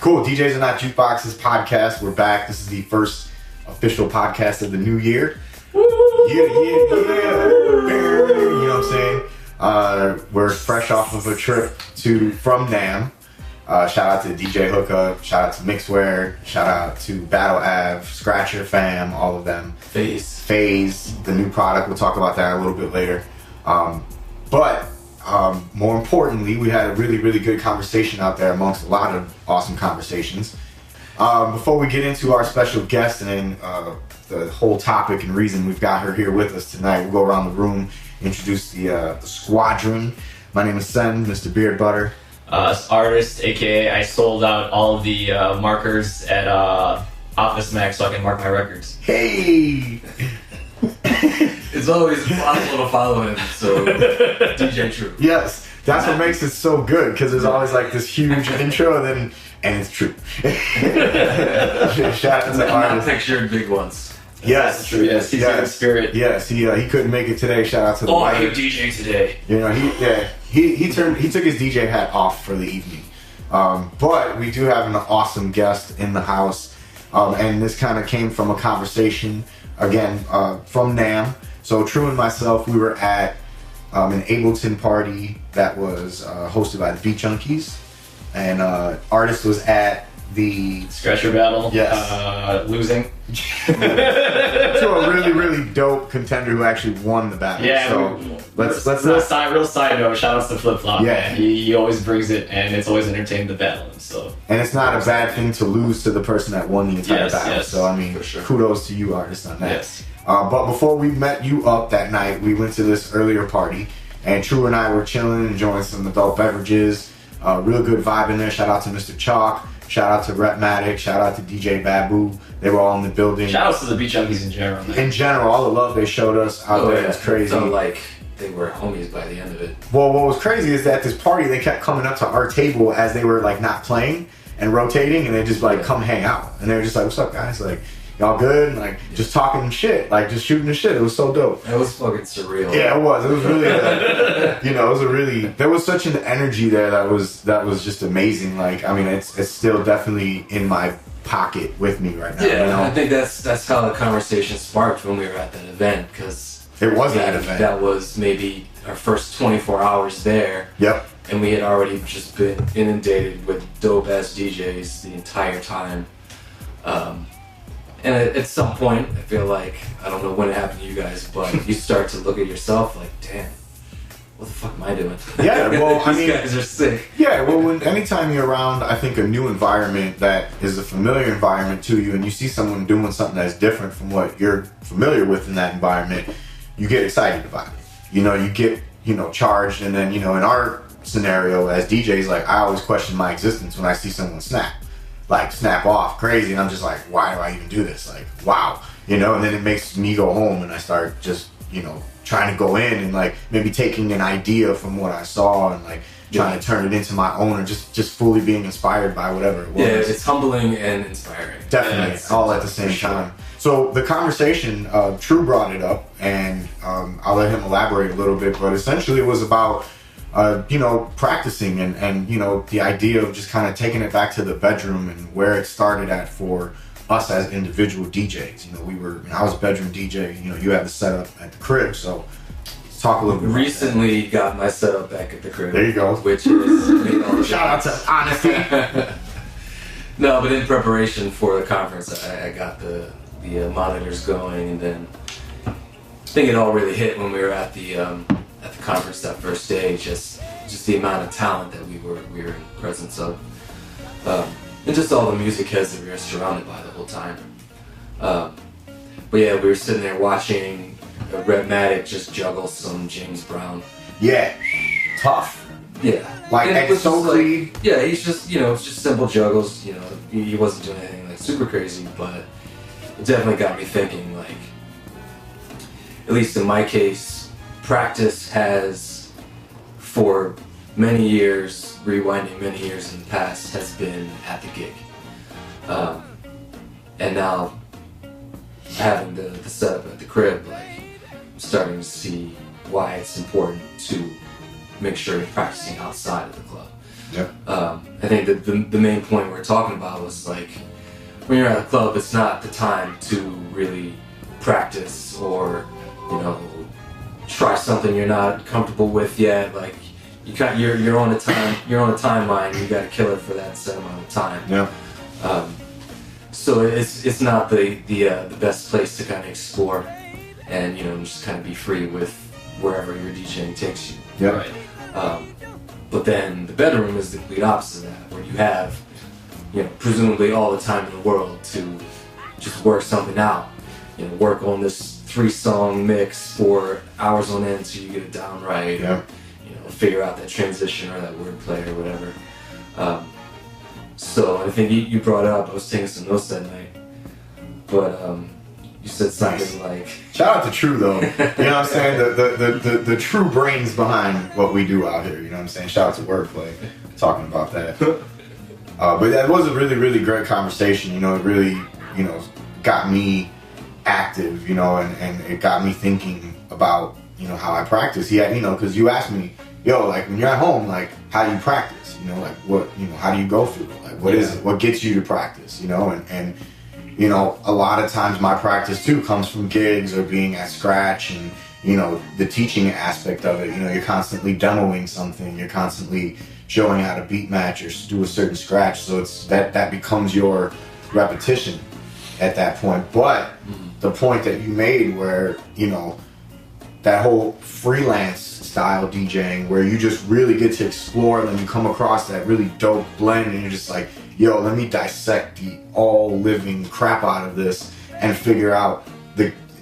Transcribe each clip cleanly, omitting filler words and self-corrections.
Cool. DJs Are Not Jukeboxes podcast. We're back. This is the first official podcast of the new year. Yeah. You know what I'm saying? We're fresh off of a trip from NAMM. Shout out to DJ Hookup. Shout out to Mixware. Shout out to Battle Ave, Scratcher Fam, all of them. Phase, the new product. We'll talk about that a little bit later. But more importantly, we had a really, really good conversation out there amongst a lot of awesome conversations. Before we get into our special guest and the whole topic and reason we've got her here with us tonight, we'll go around the room, introduce the squadron. My name is Sen, Mr. Beard Butter. Artist, aka I sold out all of the markers at Office Max so I can mark my records. Hey! It's always possible to follow him, so DJ True. Yes, that's what makes it so good, because there's always like this huge intro and it's true. Shout out to the artist. Pictured big ones. Yes, true. Yes, he's in spirit. Yes, he couldn't make it today. Shout out to the I hate DJing today. You know, he took his DJ hat off for the evening. But we do have an awesome guest in the house, and this kind of came from a conversation again from NAMM. So True and myself, we were at an Ableton party that was hosted by the Beat Junkies, and artist was at the Scratcher battle. Yes. Losing. To a really, really dope contender who actually won the battle. Yeah. So let's real side note. Shout outs to Flip Flop. Yeah. Man. He always brings it, and it's always entertaining the battle. So. And it's not a bad thing to lose to the person that won the entire battle. Yes. So I mean, for sure. Kudos to you, artists, on that. Yes. But before we met you up that night, we went to this earlier party, and True and I were chilling, enjoying some adult beverages. Real good vibe in there. Shout out to Mr. Chalk. Shout out to Repmatic. Shout out to DJ Babu. They were all in the building. Shout outs to the Beat Junkies in general. Man. In general, all the love they showed us out there was crazy. Felt like they were homies by the end of it. Well, what was crazy is that this party, they kept coming up to our table as they were like not playing and rotating, and they just like come hang out. And they were just like, "What's up, guys? Like, y'all good?" And like just talking shit, like just shooting the shit. It was so dope. It was fucking surreal. Yeah, it was. It was really, it was a really. There was such an energy there that was just amazing. Like, I mean, it's still definitely in my pocket with me right now. Yeah, you know? I think that's how the conversation sparked when we were at that event, because it was that event. That was maybe our first 24 hours there. Yep. And we had already just been inundated with dope ass DJs the entire time. And at some point, I feel like, I don't know when it happened to you guys, but you start to look at yourself like, damn, what the fuck am I doing? Yeah, well, I mean, these guys are sick. Yeah, well, anytime you're around, I think, a new environment that is a familiar environment to you, and you see someone doing something that's different from what you're familiar with in that environment, you get excited about it. You know, you get, charged, and then, in our scenario as DJs, like, I always question my existence when I see someone snap off crazy, and I'm just like, why do I even do this? Like, wow, and then it makes me go home and I start just, trying to go in and like maybe taking an idea from what I saw and like trying to turn it into my own, or just fully being inspired by whatever it was. Yeah, it's humbling and inspiring. Definitely, all at the same time. So the conversation, True brought it up, and I'll let him elaborate a little bit, but essentially it was about practicing and the idea of just kind of taking it back to the bedroom and where it started at for us as individual DJs. I was a bedroom DJ, you had the setup at the crib, so let's talk a little bit. Recently got my setup back at the crib. There you go. Which is shout out to honesty. No, but in preparation for the conference, I got the monitors going, and then I think it all really hit when we were at the conference that first day. Just the amount of talent that we were in presence of, and just all the music heads that we were surrounded by the whole time. But yeah, we were sitting there watching Redmatic just juggle some James Brown. Yeah, tough. Yeah, like it's so clean. Like, yeah, he's just it's just simple juggles. He wasn't doing anything like super crazy, but it definitely got me thinking. Like, at least in my case, practice has, for many years, rewinding many years in the past, has been at the gig, and now having the setup at the crib, like, I'm starting to see why it's important to make sure you're practicing outside of the club. Yeah. I think that the main point we're talking about was like, when you're at a club, it's not the time to really practice or, you know, try something you're not comfortable with yet. Like, you're on a timeline. You got to kill it for that set amount of time. Yeah. So it's not the best place to kind of explore, and, you know, just kind of be free with wherever your DJing takes you. Yeah. Right. But then the bedroom is the complete opposite of that, where you have, you know, presumably all the time in the world to just work something out. You know, work on this 3-song mix for hours on end so you get it down right. Yeah. Or, you know, figure out that transition or that wordplay or whatever. So I think you brought it up. I was taking some notes that night, but you said something like, shout out to True though. You know what I'm saying? The true brains behind what we do out here. You know what I'm saying? Shout out to Wordplay talking about that. But that was a really, really great conversation. You know, it really, you know, got me active, you know, and it got me thinking about, you know, how I practice. Yeah, you know, because you asked me, yo, like, when you're at home, like, how do you practice? You know, like, what, you know, how do you go through it? Like, what is it? What gets you to practice? You know, and you know, a lot of times my practice too comes from gigs or being at scratch and, you know, the teaching aspect of it. You know, you're constantly demoing something, you're constantly showing how to beat match or do a certain scratch, so it's that becomes your repetition at that point. But the point that you made where, you know, that whole freelance style DJing where you just really get to explore and then you come across that really dope blend and you're just like, yo, let me dissect the all living crap out of this and figure out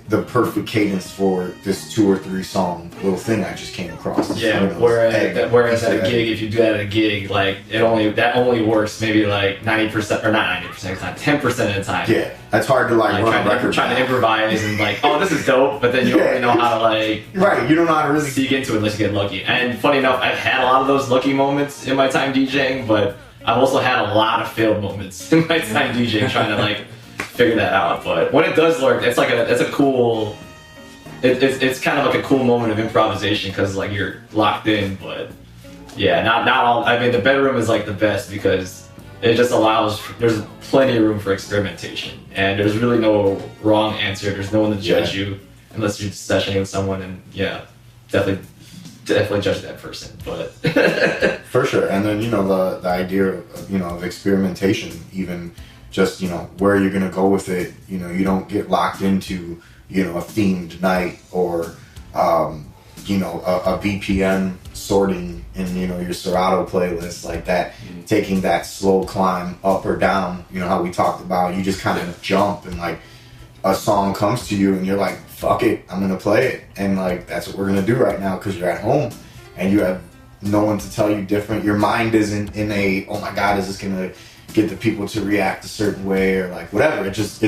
the perfect cadence for this 2 or 3 song little thing I just came across. Yeah, you know, whereas at a gig, if you do that at a gig, like that only works maybe like 90% or not 90% of the time, 10% of the time. Yeah, that's hard to like run a record. Trying to improvise and like, oh, this is dope, but then you don't really know how to like. Right, you don't know how to really sneak into it unless you get lucky. And funny enough, I've had a lot of those lucky moments in my time DJing, but I've also had a lot of failed moments in my time DJing trying to like figure that out. But when it does work, it's like it's kind of like a cool moment of improvisation because like you're locked in. But yeah, not all. I mean, the bedroom is like the best because it just allows. There's plenty of room for experimentation, and there's really no wrong answer. There's no one to judge you unless you're sessioning with someone. And yeah, definitely judge that person. But for sure. And then, you know, the idea of, you know, of experimentation, even just, you know, where you're gonna go with it. You know, you don't get locked into, you know, a themed night or you know, a BPM sorting in, you know, your Serato playlist like that. Taking that slow climb up or down, you know, how we talked about, you just kind of jump and like a song comes to you and you're like, fuck it, I'm gonna play it. And like, that's what we're gonna do right now because you're at home and you have no one to tell you different. Your mind isn't in a, oh my God, is this gonna get the people to react a certain way or like whatever. It's just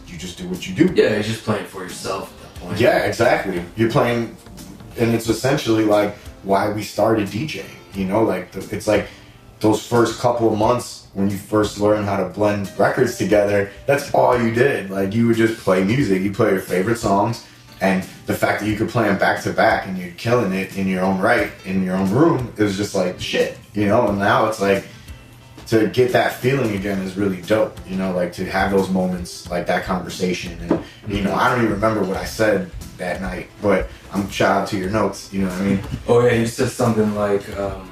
you just do what you do. Yeah, you're just playing for yourself at that point. Yeah, exactly. You're playing, and it's essentially like why we started DJing. You know, like it's like those first couple of months when you first learn how to blend records together. That's all you did. Like you would just play music. You play your favorite songs, and the fact that you could play them back to back and you're killing it in your own right in your own room, it was just like shit. You know, and now it's like, to get that feeling again is really dope, you know, like to have those moments, like that conversation. And, you know, I don't even remember what I said that night, but I'm shout out to your notes, you know what I mean? Oh yeah, you said something like, the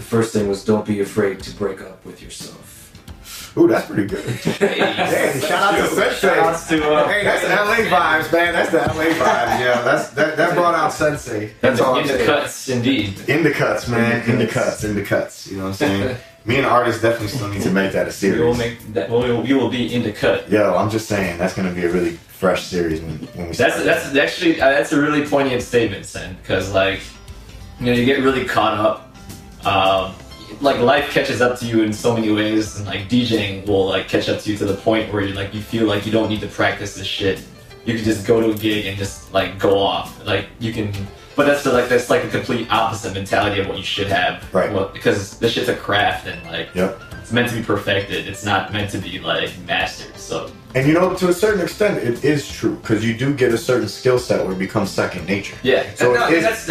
first thing was don't be afraid to break up with yourself. Ooh, that's pretty good. Hey, shout out to Sensei. Hey, that's the LA vibes, man. That's the LA vibes. Yeah, that brought out Sensei. That's all in the cuts, indeed. In the cuts, man. In the cuts. You know what I'm saying? Me and artists definitely still need to make that a series. We will make that. We will be in the cut. Yo, I'm just saying that's gonna be a really fresh series when we start. That's actually that's a really poignant statement, Sen, because like, you know, you get really caught up. Like life catches up to you in so many ways, and like DJing will like catch up to you to the point where you feel like you don't need to practice this shit. You can just go to a gig and just like go off. Like you can, but that's like a complete opposite mentality of what you should have. Right. Well, because this shit's a craft and like Yep. it's meant to be perfected. It's not meant to be like mastered. So And you know, to a certain extent, it is true because you do get a certain skill set where it becomes second nature. Yeah, so no, it is,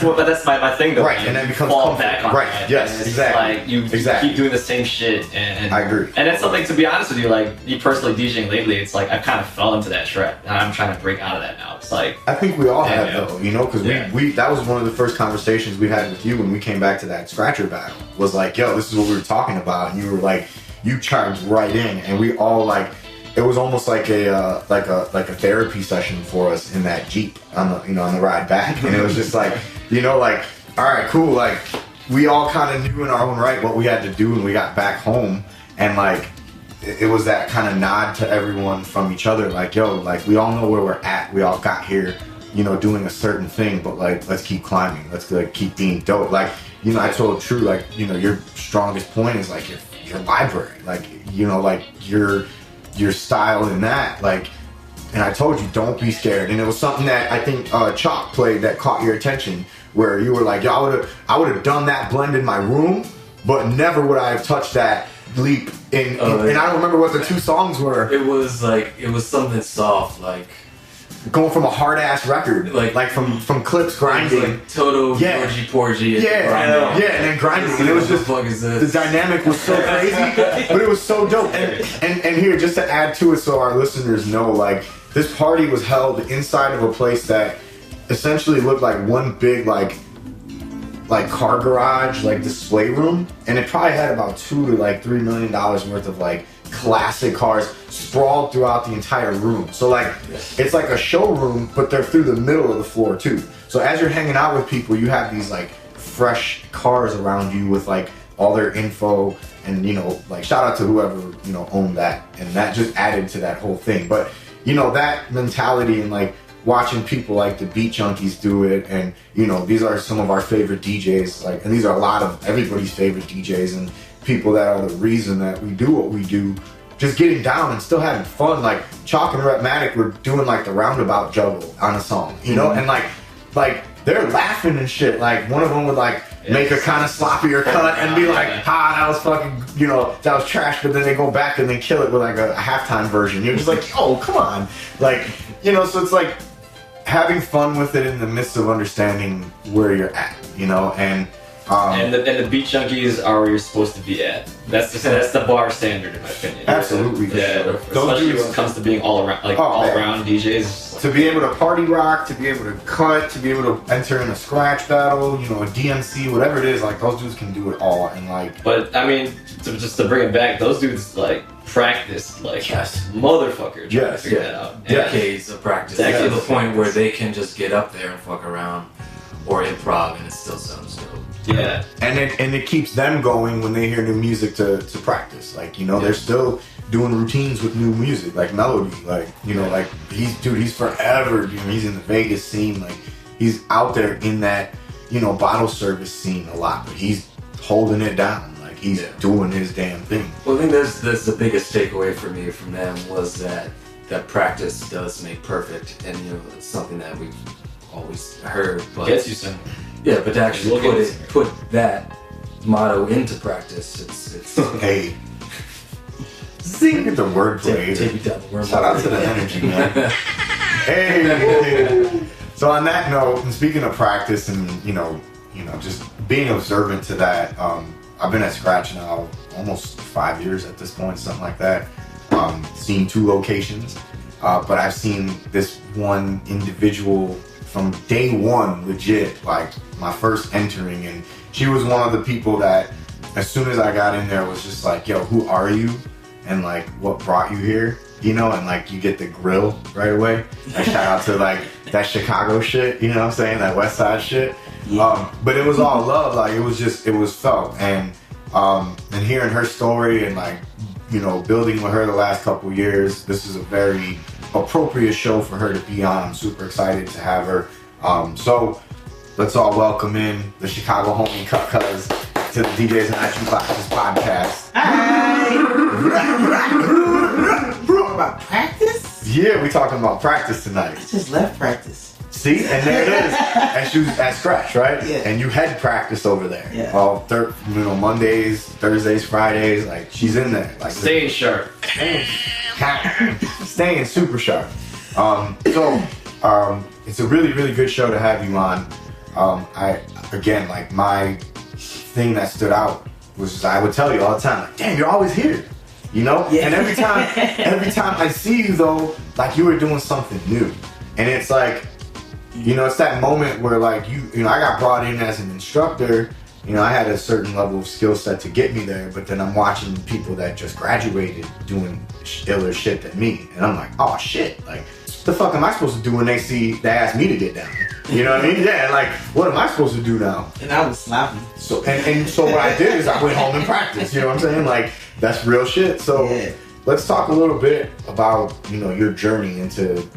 but that's my thing though. Right, and then becomes fall comfort. back on Right, that. yes, it's exactly. Like you keep doing the same shit, and I agree. And that's something, to be honest with you, like me personally DJing lately, it's like I've kind of fell into that trap, and I'm trying to break out of that now. It's like I think we all have though, you know, because we that was one of the first conversations we had with you when we came back to that scratcher battle. Was like, yo, this is what we were talking about, and you were like, you charged right in, and we all like. It was almost like a therapy session for us in that Jeep on the ride back, and it was just like, you know, like, all right, cool, like we all kind of knew in our own right what we had to do when we got back home, and like it was that kind of nod to everyone from each other, like, yo, like we all know where we're at, we all got here, you know, doing a certain thing, but like let's keep climbing, let's like keep being dope, like, you know, I told True, like, you know, your strongest point is like your library, like, you know, like your style in that, like, and I told you don't be scared, and it was something that I think Chalk played that caught your attention, where you were like, yo, I would have done that blend in my room, but never would I have touched that leap in and I don't remember what the two songs were. It was something soft, like going from a hard ass record, like from Clips grinding, like Toto, Georgie Porgy, and then grinding, and it was just the dynamic was so crazy, but it was so dope. And here, just to add to it, so our listeners know, like this party was held inside of a place that essentially looked like one big like car garage, like display room, and it probably had about $2 to like $3 million worth of like classic cars sprawled throughout the entire room. So like it's like a showroom, but they're through the middle of the floor too. So as you're hanging out with people, you have these like fresh cars around you with like all their info, and you know, like shout out to whoever, you know, owned that, and that just added to that whole thing. But you know, that mentality and like watching people like the Beat Junkies do it, and you know, these are some of our favorite DJs, like, and these are a lot of everybody's favorite DJs and people that are the reason that we do what we do, just getting down and still having fun. Like Chalk and Repmatic were doing like the roundabout juggle on a song, you know, and like they're laughing and shit. Like one of them would like make a kind of sloppier cut and be like, that was fucking, you know, that was trash, but then they go back and they kill it with like a halftime version. You're just like, oh, come on. Like, you know, so it's like having fun with it in the midst of understanding where you're at, you know, and the Beat Junkies are where you're supposed to be at. That's the bar standard, in my opinion. Absolutely. Yeah, sure. Especially when it comes to being all around, like all-around DJs. To be able to party rock, to be able to cut, to be able to enter in a scratch battle, you know, a DMC, whatever it is, like those dudes can do it all, and like. But I mean, just to bring it back, those dudes like practice like motherfucker. Yes, figure that out. Decades of practice. To the point where they can just get up there and fuck around or improv, and it still sounds dope. Yeah, and it keeps them going when they hear new music to practice. Like, you know, they're still doing routines with new music, like Melody. Like, you know, like he's forever. You know, he's in the Vegas scene. Like, he's out there in that, you know, bottle service scene a lot, but he's holding it down. Like, he's doing his damn thing. Well, I think that's the biggest takeaway for me from them was that practice does make perfect, and you know, it's something that we've always heard, but gets you somewhere. Yeah, but to actually put that motto into practice, it's hey, sing the wordplay. Take me down the word. Shout out to the energy, man. Hey. So on that note, and speaking of practice, and you know, just being observant to that, I've been at Scratch now almost 5 years at this point, something like that. Seen 2 locations, but I've seen this one individual from day one, legit, like my first entering, and she was one of the people that as soon as I got in there was just like, yo, who are you? And like, what brought you here? You know, and like you get the grill right away. Like, shout out to like that Chicago shit, you know what I'm saying? That West Side shit. But it was all love, like it was felt, and hearing her story and like, you know, building with her the last couple years, this is a very appropriate show for her to be on. I'm super excited to have her. So let's all welcome in the Chicago homie Cut Cuz to the DJs and Action Classes podcast. Hi! About practice? Yeah, we talking about practice tonight. I just left practice. See, and there it is. And she was at Scratch, right? Yeah. And you had practice over there. Yeah. All Mondays, Thursdays, Fridays. Like she's in there. Like Staying sharp. staying super sharp. It's a really, really good show to have you on. My thing that stood out was I would tell you all the time, like, damn, you're always here. You know? Yeah. And every time I see you though, like you were doing something new. And it's like, you know, it's that moment where like you know, I got brought in as an instructor. You know, I had a certain level of skill set to get me there, but then I'm watching people that just graduated doing iller shit than me. And I'm like, oh shit, like, the fuck am I supposed to do when they ask me to get down? You know what I mean? Yeah, like, what am I supposed to do now? And I was sloppy. So so what I did is I went home and practiced. You know what I'm saying? Like, that's real shit. So Yeah. let's talk a little bit about, you know, your journey into,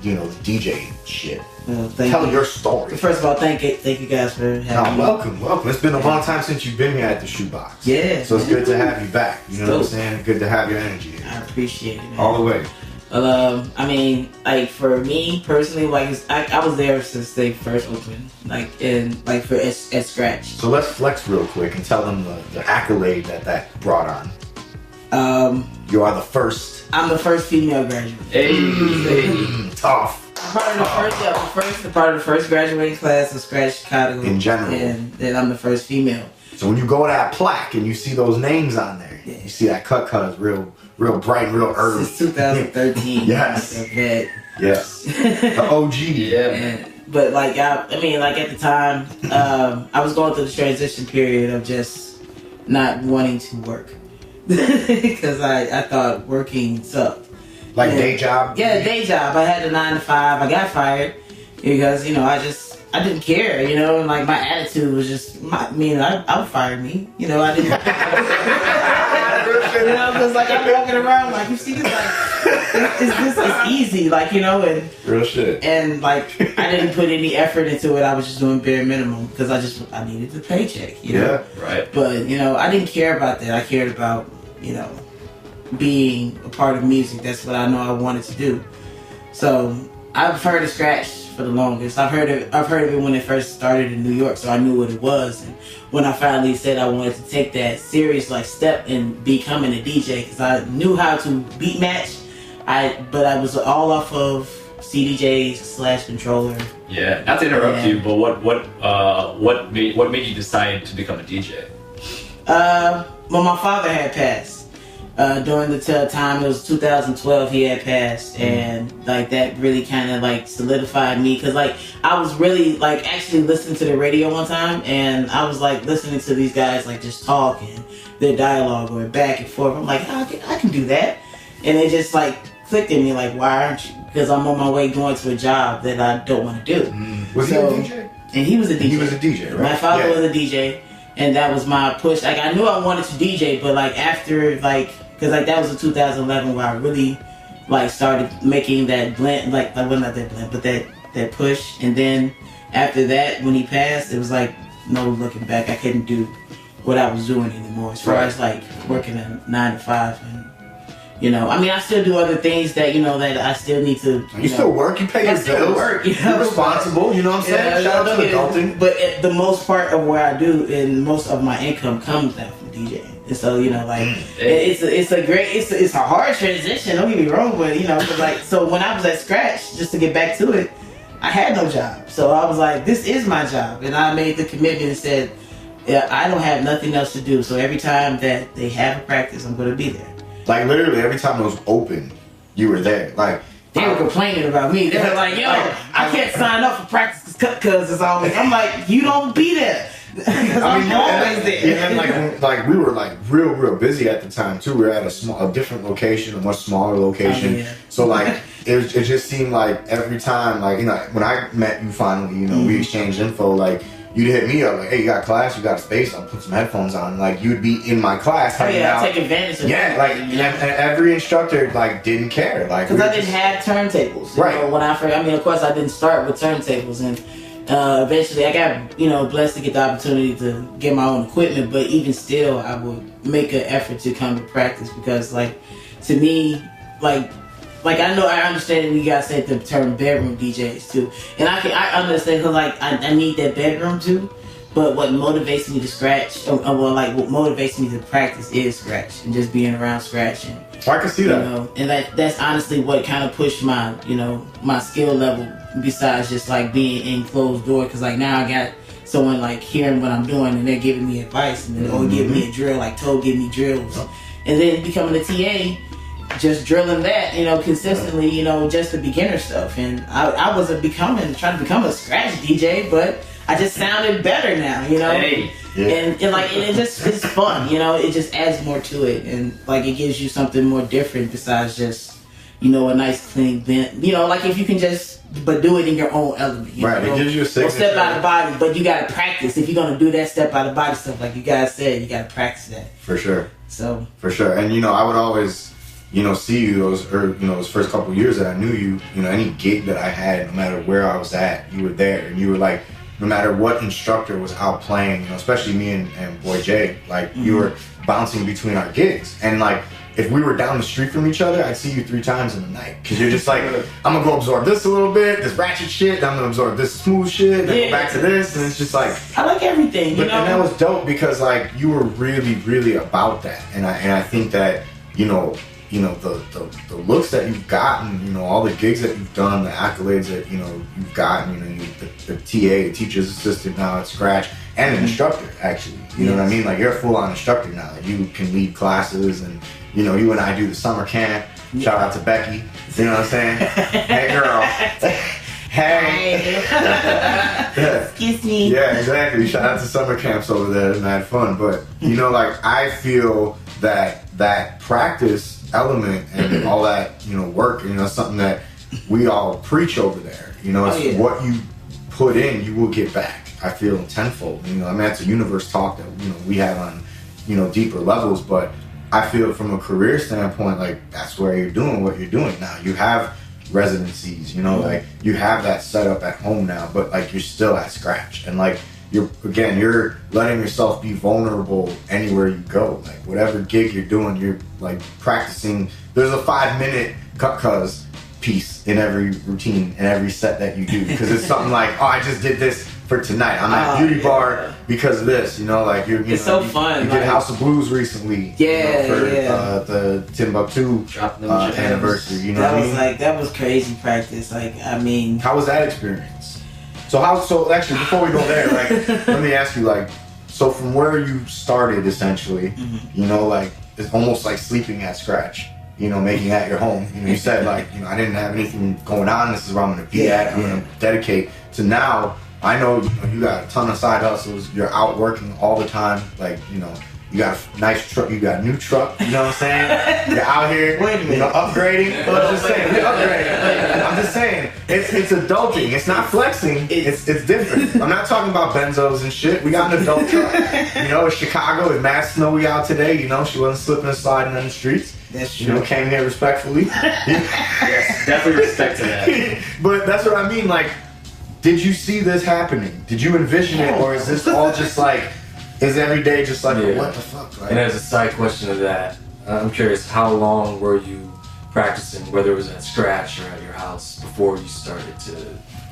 you know, DJ shit. Well, thank Tell you. your story. First of all, thank you guys for having me. Welcome. It's been a long time since you've been here at the Shoebox. Yeah. So it's good to have you back. You know what I'm Dope. saying? Good to have your energy here. I appreciate it, man. All the way. I mean, like for me personally, like I was there since they first opened, like at Scratch. So let's flex real quick and tell them the accolade that brought on. You are the first. I'm the first female graduate. Hey. Tough. Part of the first graduating class of Scratch Chicago. In general. And then I'm the first female. So when you go to that plaque and you see those names on there, Yeah. you see that cut is real bright and real early. Since 2013. Yes. Like a vet. Yes. The OG. Yeah, man. But like I mean, like at the time, I was going through the transition period of just not wanting to work because I thought working sucked. Like Yeah. day job? Yeah, day job. I had a 9 to 5. I got fired because you know I didn't care, you know, and like my attitude was just, I would fire me, you know, I didn't. You know, because like I'm walking around like, you see this, like it's easy, like, you know, Real shit. and like I didn't put any effort into it. I was just doing bare minimum because I needed the paycheck, you know. Yeah. Right. But you know, I didn't care about that. I cared about, you know, being a part of music. That's what I know I wanted to do. So I've heard of Scratch for the longest. I've heard of it when it first started in New York, so I knew what it was. And when I finally said I wanted to take that serious like step in becoming a DJ, because I knew how to beat match, but I was all off of CDJs/controller. Yeah. Not to interrupt Yeah. you, but what made you decide to become a DJ? Well, my father had passed. During the time, it was 2012, he had passed, and like that really kind of like solidified me, because like I was really like actually listening to the radio one time, and I was like listening to these guys like just talk and their dialogue going back and forth. I'm like, I can do that, and it just like clicked in me, like, why aren't you? Because I'm on my way going to a job that I don't want to do. Was he a DJ? And he was a DJ. He was a DJ, right? My father Yeah. was a DJ, and that was my push. Like I knew I wanted to DJ, but like after like, because like that was in 2011 where I really like started making that blend, like well not that blend, but that push. And then after that, when he passed, it was like no looking back. I couldn't do what I was doing anymore as far Right. as like working a 9 to 5 and. You know, I mean, I still do other things that, you know, that I still need to. You still work, you pay I your still bills. work, you know? You're responsible, you know what I'm saying? Yeah, Shout out don't to get it. adulting. But the most part of what I do and most of my income comes down from DJing. And so, you know, like it's a hard transition. Don't get me wrong, but you know, 'cause, like so when I was at Scratch, just to get back to it, I had no job. So I was like, this is my job, and I made the commitment and said, yeah, I don't have nothing else to do. So every time that they have a practice, I'm going to be there. Like literally every time it was open, you were there. Like They were complaining about me. They were like, yo, I can't sign up for practice because it's always. I'm like, you don't be there. Because I'm always there. Yeah, and like we were like real busy at the time too. We were at a different location, a much smaller location. Oh, yeah. So like it just seemed like every time, like, you know, when I met you finally, you know, we exchanged info. Like you'd hit me up like, hey, you got class, you got a space, I'll put some headphones on. Like you'd be in my class hanging out. I take advantage of Yeah, it. like and every instructor like didn't care. Like Because we I didn't have turntables. You Right. know, when I mean, of course, I didn't start with turntables, and eventually I got, you know, blessed to get the opportunity to get my own equipment. But even still, I would make an effort to come to practice because, like, to me, like, like I know I understand that we gotta say the term bedroom DJs too, and I understand because like I need that bedroom too. But what motivates me to scratch, what motivates me to practice is scratch and just being around scratching. I can see that. You know, and that's honestly what kind of pushed my, my skill level. Besides just like being in closed door, because like now I got someone like hearing what I'm doing and they're giving me advice and then or giving me a drill, like Toe give me drills, and then becoming a TA. Just drilling that, consistently, just the beginner stuff. And I wasn't trying to become a scratch DJ, but I just sounded better now, Hey. Yeah. And it's fun, it just adds more to it. And like it gives you something more different besides just, a nice clean bent. Like if you can but do it in your own element. Right, it gives you a signature. Step out of body, but you gotta practice. If you're gonna do that step out of body stuff, like you guys said, you gotta practice that. For sure. So. For sure. And I would always see you those first couple years that I knew you, any gig that I had, no matter where I was at, you were there. And you were like, no matter what instructor was out playing, especially me and Boy Jay, like you were bouncing between our gigs. And like, if we were down the street from each other, I'd see you 3 times in the night. Cause you're just like, I'm gonna go absorb this a little bit, this ratchet shit, then I'm gonna absorb this smooth shit, then go back to this. And it's just like, I like everything, And that was dope because like, you were really, really about that. And I think that, the looks that you've gotten, all the gigs that you've done, the accolades that, you've gotten, the TA, the teacher's assistant now at Scratch, and an instructor, actually. You know what I mean? Like, you're a full-on instructor now. Like, you can lead classes, and, you and I do the summer camp. Shout out to Becky. You know what I'm saying? Hey, girl. Hey. Excuse me. Yeah, exactly. Shout out to summer camps over there. It's mad fun. But, like, I feel that practice element and all that work, something that we all preach over there. It's what you put in, you will get back. I feel tenfold. That's a universe talk that we have on deeper levels, but I feel from a career standpoint, like that's where you're doing what you're doing now. You have residencies, like you have that set up at home now, but like you're still at Scratch, and like you're letting yourself be vulnerable anywhere you go. Like whatever gig you're doing, you're like practicing. There's a 5-minute cut piece in every routine and every set that you do, because it's something like, I just did this for tonight. I'm at Beauty Bar because of this. Like it's so fun. You did House of Blues recently. For the Timbuktu anniversary. That was crazy practice. Like how was that experience? So actually, before we go there, like, let me ask you, like, so from where you started, essentially, like, it's almost like sleeping at Scratch, making it at your home. You said, like, I didn't have anything going on. This is where I'm going to be at. I'm going to dedicate to now. I know, you got a ton of side hustles. You're out working all the time. Like, you got a nice truck. You got a new truck. You know what I'm saying? You're out here, upgrading. I'm just saying, you're upgrading. I'm just saying, it's adulting. It's not flexing. It's different. I'm not talking about benzos and shit. We got an adult truck. It's Chicago. It's mad snowy out today. She wasn't slipping and sliding on the streets. That's true. Came here respectfully. Yes, definitely respect to that. But that's what I mean. Like, did you see this happening? Did you envision it, or is this all just like? Is every day just like, what the fuck? Right? And as a side question of that, I'm curious, how long were you practicing, whether it was at Scratch or at your house, before you started to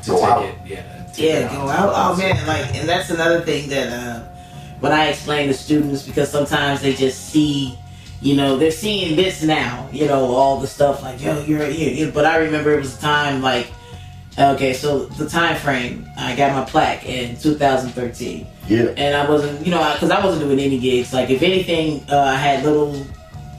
go take out? Go out. Oh man, and that's another thing that when I explain to students, because sometimes they just see, they're seeing this now, all the stuff like, you're, but I remember it was a time like, okay, so the time frame, I got my plaque in 2013. Yeah. And I wasn't, because I wasn't doing any gigs. Like, if anything, I had little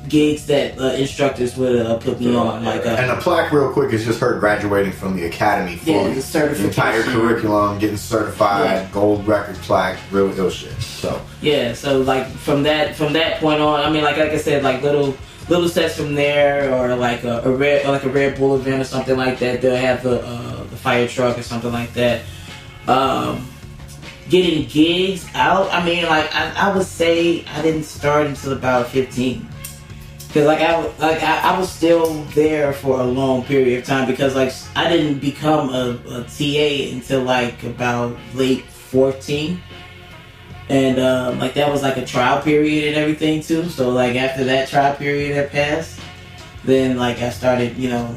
gigs that instructors would put me on. Like, and the plaque, real quick, is just her graduating from the academy fully. The certification. The entire curriculum, getting certified, gold record plaque, real ill shit. So. Yeah, so like from that point on, I mean, like I said, like little sets from there, or like a Red Bull event or something like that. They'll have the fire truck or something like that. Getting gigs out, I mean, like I would say I didn't start until about 15, because I was still there for a long period of time, because like I didn't become a TA until like about late 14, and like that was like a trial period and everything too. So like after that trial period had passed, then like I started, you know,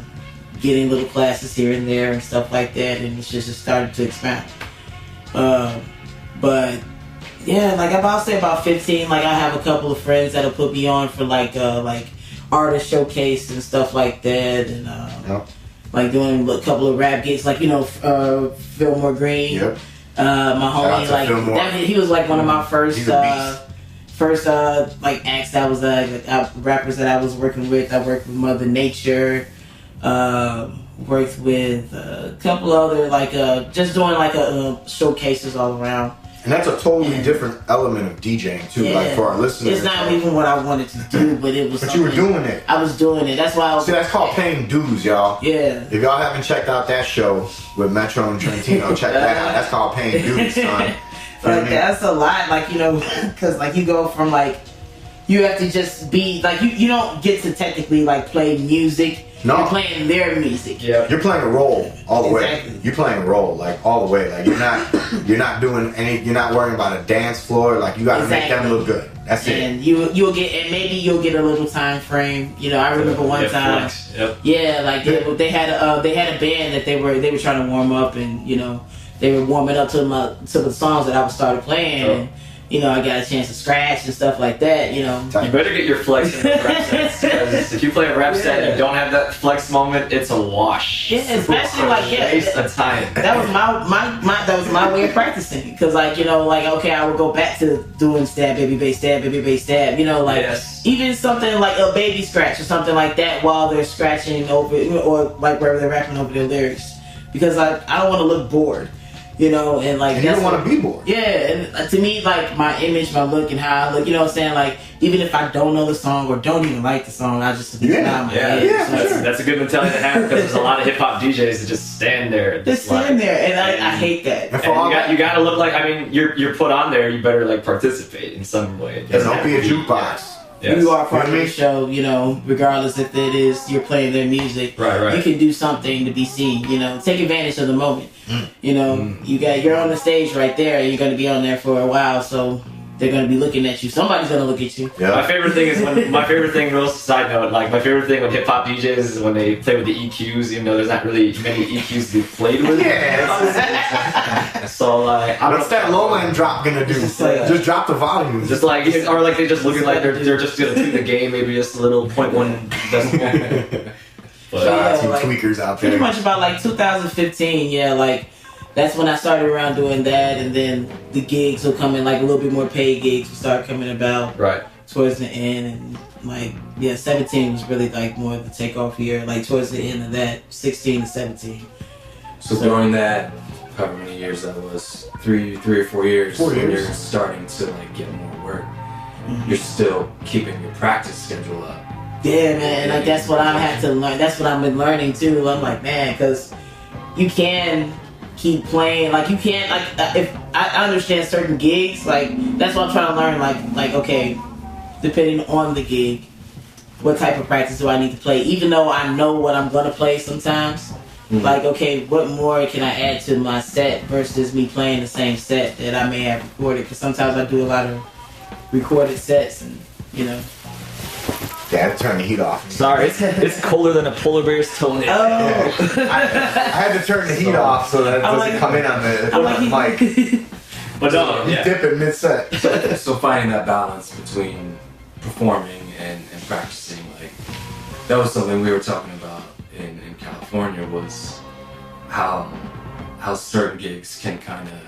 getting little classes here and there and stuff like that, and it's just started to expand. But yeah, like I'll say about 15. Like I have a couple of friends that'll put me on for like artist showcase and stuff like that, and like doing a couple of rap gigs, like, you know, Fillmore Green. Yep. My homie, like he was like one of my first like acts that was rappers that I was working with. I worked with Mother Nature, worked with a couple other like just doing like showcases all around. And that's a totally different element of DJing too. Yeah. Like for our listeners, it's not even what I wanted to do, but it was. But you were doing it. I was doing it. That's why I was. See, that's called paying dues, y'all. Yeah. If y'all haven't checked out that show with Metro and Trentino, check that out. That's called paying dues, son. Like that's a lot, like, you know, because like you go from like you have to just be like you don't get to technically like play music. No. You're playing their music. Yeah. You're playing a role all the Exactly. way. You're playing a role like all the way. Like you're not doing any. You're not worrying about a dance floor. Like you got to make them look good. That's it. And you'll get, and maybe you'll get a little time frame. You know, I remember one time. Yep. Yeah, like they had a band that they were trying to warm up, and you know they were warming up to the songs that I was started playing. Oh. And, you know, I got a chance to scratch and stuff like that, you know. You better get your flex in the rap sets, because if you play a rap set and you don't have that flex moment, it's a wash. Yeah, especially like, yeah. Waste of time. That was my way of practicing. Because, like, you know, like, okay, I would go back to doing stab, baby, bass, stab, baby, bass, stab. You know, like, Yes. even something like a baby scratch or something like that while they're scratching over, or like wherever they're rapping over their lyrics. Because, like, I don't want to look bored. You know, and like And you don't want to be bored. Yeah, and to me, like my image, my look, and how I look, you know what I'm saying? Like, even if I don't know the song or don't even like the song, I just Yeah. nod my head. Yeah. That's a good mentality to have, because there's a lot of hip hop DJs that just stand there. Just stand there, and I hate that. And for all And you got to look like, I mean, you're put on there. You better like participate in some way. Yeah, don't be a jukebox. Yes. You are part of You know what I the mean? show, you know, regardless if it is you're playing their music. Right. You can do something to be seen, you know. Take advantage of the moment. You know, you're on the stage right there, and you're going to be on there for a while, so they're going to be looking at you. Somebody's going to look at you. Yeah. My favorite thing is real side note, like my favorite thing with hip hop DJs is when they play with the EQs, even though there's not really many EQs to be played with. Yeah. So like, What's that low end drop gonna do? Just drop the volume. just like, or like they just looking like they're just gonna tune the game, maybe just a little 0.1 decimal. Shout out to Yeah, like, tweakers out there. Pretty much about like 2015, yeah, like that's when I started around doing that, and then the gigs will come in, like a little bit more paid gigs will start coming about Right. towards the end, and like, yeah, 17 was really like more of the takeoff year, like towards the end of that, 16 to 17. So during that, however many years that was, three or 4 years, 4 when years. you're starting to like get more work, you're still keeping your practice schedule up. Yeah, man, like that's what I had to learn. That's what I've been learning too. I'm like, man, because you can keep playing. Like you can't, like if I understand certain gigs, like that's what I'm trying to learn. Like okay, depending on the gig, what type of practice do I need to play? Even though I know what I'm gonna play sometimes. Like, okay, what more can I add to my set versus me playing the same set that I may have recorded? Because sometimes I do a lot of recorded sets, and you know. Yeah, I had to turn the heat off. Sorry, it's colder than a polar bear's toenail. Oh. I had to turn the heat off so that it I'm doesn't like- come in on the mic. But no, You yeah. dip it mid-set. So finding that balance between performing and practicing, like that was something we were talking about in California, was how certain gigs can kind of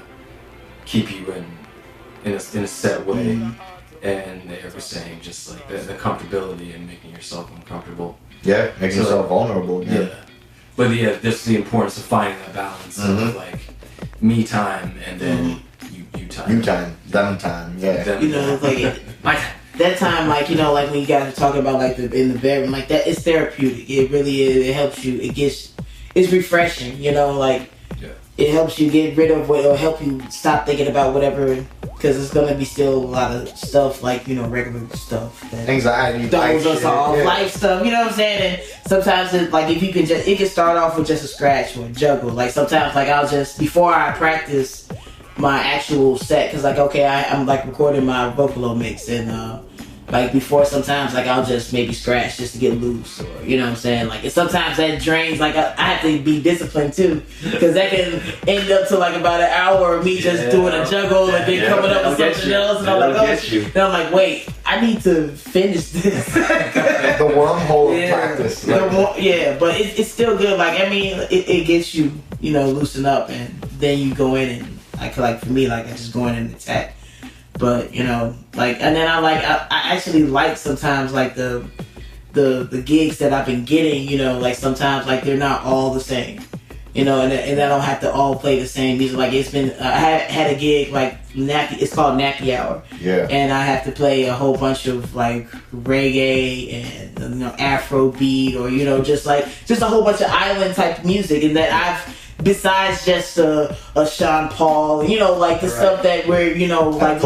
keep you in a set way, and they were saying just like the comfortability and making yourself uncomfortable. Yeah, making yourself vulnerable. Yeah. But yeah, there's the importance of finding that balance of like me time and then you time. You time, them time, yeah. Them You know, time. like that time, like, you know, like when you guys are talking about like in the bedroom, like that, it's therapeutic. It really is. It helps you. It's refreshing. You know, like it helps you get rid of what, or help you stop thinking about whatever, because it's gonna be still a lot of stuff, like, you know, regular stuff that Anxiety, throws us shit, off, yeah. life stuff. You know what I'm saying? And sometimes it, like, if you can just, it can start off with just a scratch or a juggle. Like sometimes, like I'll just, before I practice my actual set, because like, okay, I'm like recording my Vocalo mix, and Like before, sometimes like I'll just maybe scratch just to get loose, or you know what I'm saying. Like and sometimes that drains. Like I have to be disciplined too, because that can end up to like about an hour of me just doing a juggle and then coming up with something else, and I'm like, oh, then I'm like, wait, I need to finish this. The wormhole of practice. Yeah, but it's still good. Like I mean, it gets you, you know, loosen up, and then you go in and like for me, like I just go in and attack. But you know, like, and then I actually like sometimes like the gigs that I've been getting. You know, like sometimes like they're not all the same. You know, and I don't have to all play the same music. Like it's been, I had a gig like Nappy. It's called Nappy Hour. Yeah. And I have to play a whole bunch of like reggae and you know Afro beat, or you know just a whole bunch of island type music, and that I've. Besides just a Sean Paul, you know, like the stuff that we're, you know, like,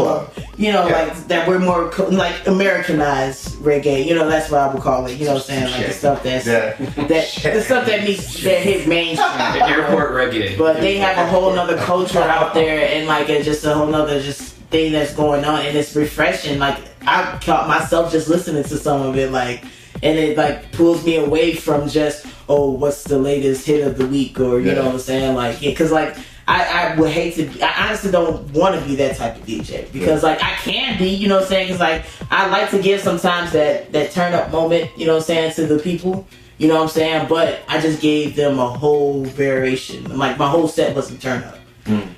you know, like that we're more like Americanized reggae, you know, that's what I would call it, you know what I'm saying, like the stuff the stuff that hit mainstream. Airport reggae. But they have a whole nother culture out there, and like it's just a whole nother just thing that's going on, and it's refreshing. Like I caught myself just listening to some of it, like, and it like pulls me away from just, oh, what's the latest hit of the week, or you know what I'm saying, like, yeah, because like I would hate to, I honestly don't want to be that type of DJ, because like I can be, you know what I'm saying, because like I like to give sometimes that turn up moment, you know what I'm saying, to the people, you know what I'm saying, but I just gave them a whole variation, like my whole set wasn't turn up.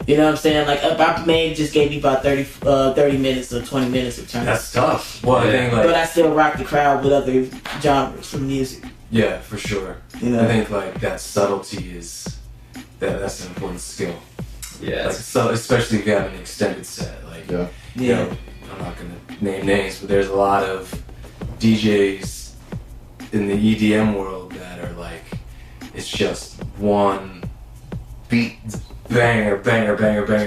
You know what I'm saying? Like, I may just gave me about 30 minutes or 20 minutes of turn. That's tough. Well, I think, like, but I still rock the crowd with other genres of music. Yeah, for sure. You know? I think like that subtlety that's an important skill. Yeah. Like, so especially if you have an extended set. Like, you know, I'm not gonna name names, but there's a lot of DJs in the EDM world that are like, it's just one beat. Banger,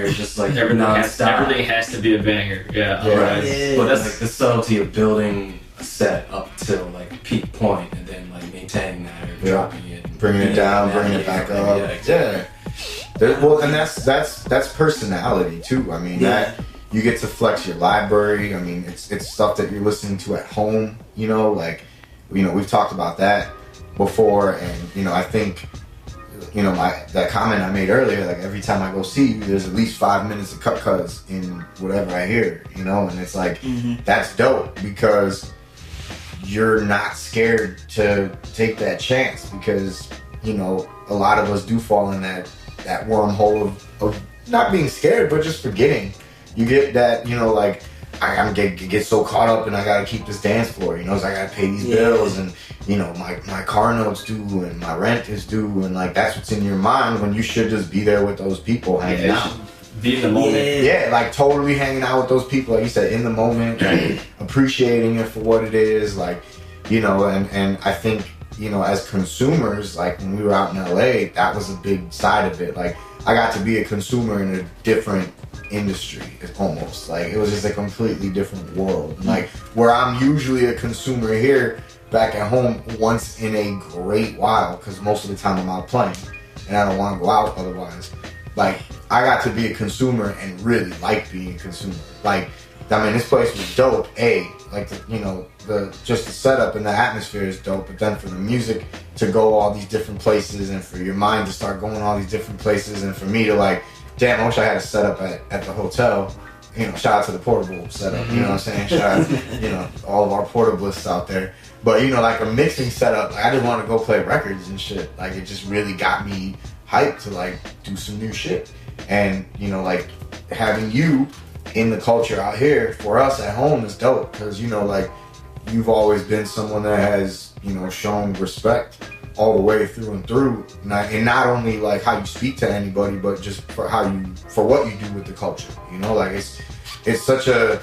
just like non-stop. Everything has to be a banger. Yeah. Right. Yeah. But that's like the subtlety of building a set up till like peak point, and then like maintaining that or dropping it, bringing it down, bringing it back up. Yeah, exactly. Well, and that's personality too. I mean, that you get to flex your library. I mean, it's stuff that you're listening to at home. You know, like, you know, we've talked about that before, and you know, I think. You know, that comment I made earlier, like every time I go see you, there's at least 5 minutes of cut-cuts in whatever I hear, you know, and it's like, that's dope, because you're not scared to take that chance, because, you know, a lot of us do fall in that wormhole of not being scared, but just forgetting. You get that, you know, like, I get so caught up and I gotta keep this dance floor, you know, so I gotta pay these bills, and you know, my car note's due and my rent is due, and like that's what's in your mind when you should just be there with those people hanging out. Be in the moment. Yeah, like totally hanging out with those people, like you said, in the moment, like, appreciating it for what it is, like, you know, and I think, you know, as consumers, like when we were out in LA, that was a big side of it. Like I got to be a consumer in a different industry, almost like it was just a completely different world. Like where I'm usually a consumer here, back at home once in a great while, because most of the time I'm out playing and I don't want to go out otherwise. Like I got to be a consumer and really like being a consumer. Like, I mean, this place was dope. Like you know, just the setup and the atmosphere is dope. But then for the music to go all these different places, and for your mind to start going all these different places, and for me to like, damn, I wish I had a setup at the hotel. You know, shout out to the portable setup. You know what I'm saying? Shout out, you know, all of our portablists out there. But you know, like a mixing setup, like I just want to go play records and shit. Like it just really got me hyped to like do some new shit. And you know, like having you in the culture out here for us at home is dope, because you know, like you've always been someone that has, you know, shown respect all the way through and through, and not only like how you speak to anybody, but just for what you do with the culture. You know, like it's such a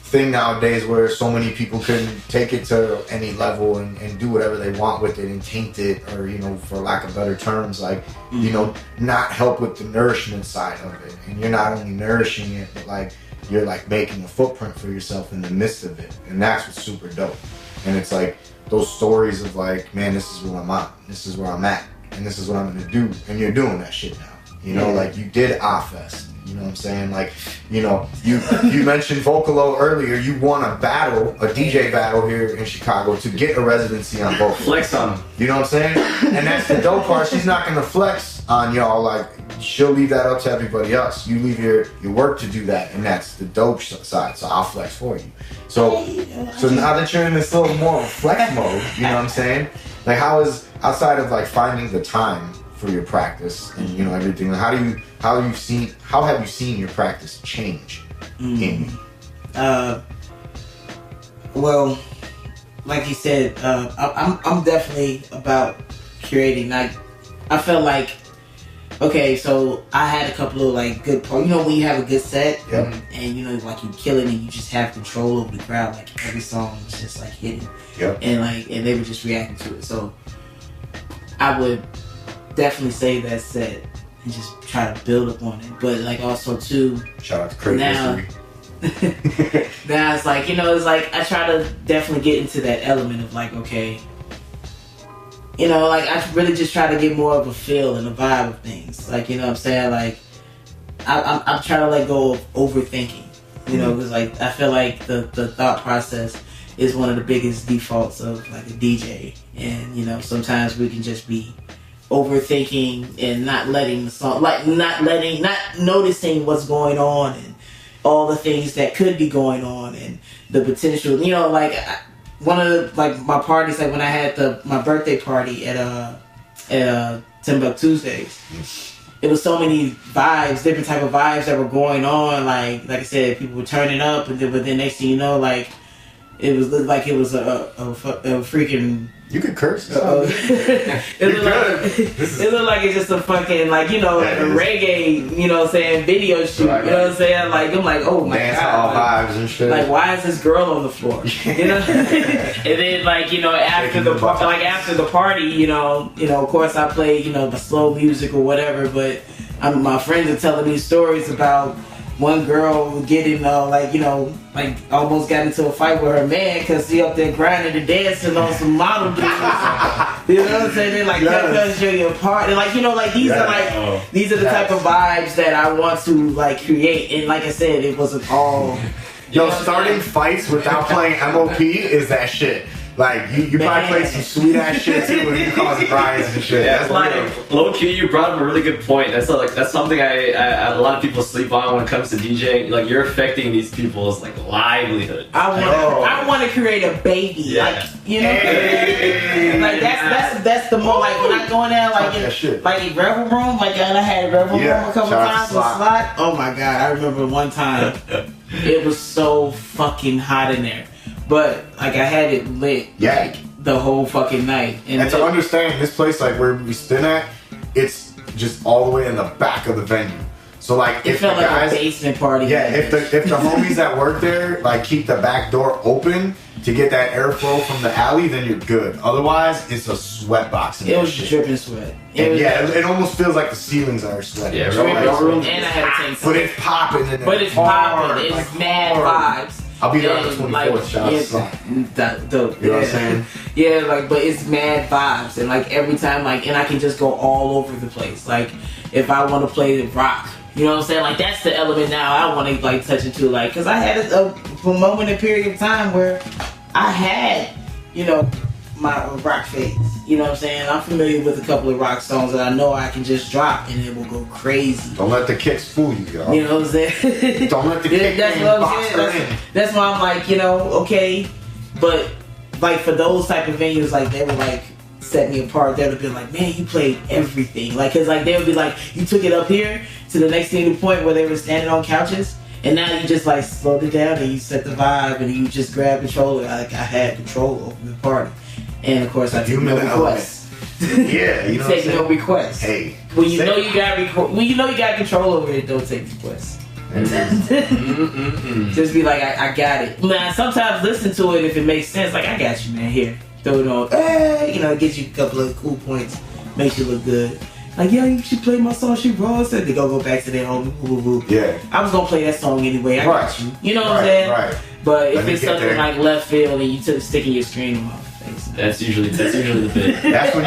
thing nowadays where so many people can take it to any level and do whatever they want with it and taint it, or you know, for lack of better terms, like you know, not help with the nourishment side of it. And you're not only nourishing it, but like you're like making a footprint for yourself in the midst of it, and that's what's super dope. And it's like those stories of like, man, this is where I'm at, this is where I'm at, and this is what I'm gonna do, and you're doing that shit now. You know, like you did A-Fest. You know what I'm saying? Like, you know, you mentioned Vocalo earlier. You won a battle, a DJ battle here in Chicago to get a residency on Vocalo. Flex on him. You know what I'm saying? And that's the dope part. She's not gonna flex on y'all. Like, she'll leave that up to everybody else. You leave your work to do that, and that's the dope side. So I'll flex for you. So now that you're in this little more flex mode, you know what I'm saying? Like, how is, outside of like finding the time for your practice and you know everything, how have you seen your practice change in well, like you said, I'm definitely about curating. Like, I felt like, okay, so I had a couple of like good parts. You know, when you have a good set, and you know, like you kill it, and you just have control over the crowd. Like every song was just like hitting, and they were just reacting to it. So I would definitely say that set and just try to build up on it. But like also too, shout out to Craig History. Now it's like, you know, it's like I try to definitely get into that element of like, okay, you know, like I really just try to get more of a feel and a vibe of things. Like, you know what I'm saying? Like I'm trying to let go of overthinking, you know, because like I feel like the thought process is one of the biggest defaults of like a DJ. And, you know, sometimes we can just be overthinking and not letting the song, like not noticing what's going on and all the things that could be going on and the potential, you know, like one of the, like my parties, like when I had my birthday party at Timbuk Tuesdays, it was so many vibes, different type of vibes that were going on. Like I said, people were turning up, and then next thing you know, like it was like it was a freaking. You could curse. It looked like it's just a fucking, like, you know, like a reggae, you know what I'm saying, video shoot. Right, you know what I'm saying? Like, I'm like, oh my dance god. All like, vibes and shit. Like, why is this girl on the floor? You know? And then, like, you know, after the party, you know, of course I play, you know, the slow music or whatever, but my friends are telling me stories about one girl getting, like, you know, like almost got into a fight with her man because she up there grinding and dancing on some model dudes. You know what I'm saying? They're like, that show you apart. And like, you know, like these are the type of vibes that I want to like create. And like I said, it wasn't all. Yo, starting fights without playing MOP is that shit. Like, you probably played some sweet ass shit too when you causing riots and shit. Yeah, that's like, low key, you brought up a really good point. That's something a lot of people sleep on when it comes to DJing. Like, you're affecting these people's like livelihood. I want to create a baby. Yeah. Like, you know, like that's the more like when I go in there like Revel Room. Like I had Revel Room a couple times with Slot. Oh my god, I remember one time it was so fucking hot in there. But like I had it lit like the whole fucking night. And to understand this place, like where we spin at, it's just all the way in the back of the venue. So like it felt like a basement party. Yeah, if the homies that work there like keep the back door open to get that airflow from the alley, then you're good. Otherwise, it's a sweat box. It was dripping sweat. It almost feels like the ceilings are sweating. Yeah, and I had a tank. But it's popping. It's mad vibes. I'll be there on the 24th, shout out. Dope. You know what I'm saying? Yeah, like, but it's mad vibes, and like every time, like, and I can just go all over the place. Like, if I want to play the rock, you know what I'm saying? Like, that's the element now I want to like touch into, like, because I had a moment, a period of time where I had, you know, my rock phase. You know what I'm saying? I'm familiar with a couple of rock songs that I know I can just drop and it will go crazy. Don't let the kicks fool you, y'all. You know what I'm saying? Don't let the kicks box her in. That's why I'm like, you know, okay. But like for those type of venues, like they would like set me apart. They would be like, man, you played everything. Like, cause like they would be like, you took it up here to the next thing, the point where they were standing on couches. And now you just like slowed it down and you set the vibe and you just grab control. Like I had control over the party. And of course, I took no requests. Yeah, you know take no requests. Hey, when you know you got control over it, don't take requests. Just be like, I got it. Now, sometimes listen to it if it makes sense. Like, I got you, man. Here, throw it on. Hey, you know, it gets you a couple of cool points, makes you look good. Like, yeah, you should play my song. She raw. Said they go back to their home. Yeah, I was gonna play that song anyway. I got you. You know what I'm saying? Right. But if Let me it's get something there. like left field and you took sticking your screen in my face, That's usually the bit. That's when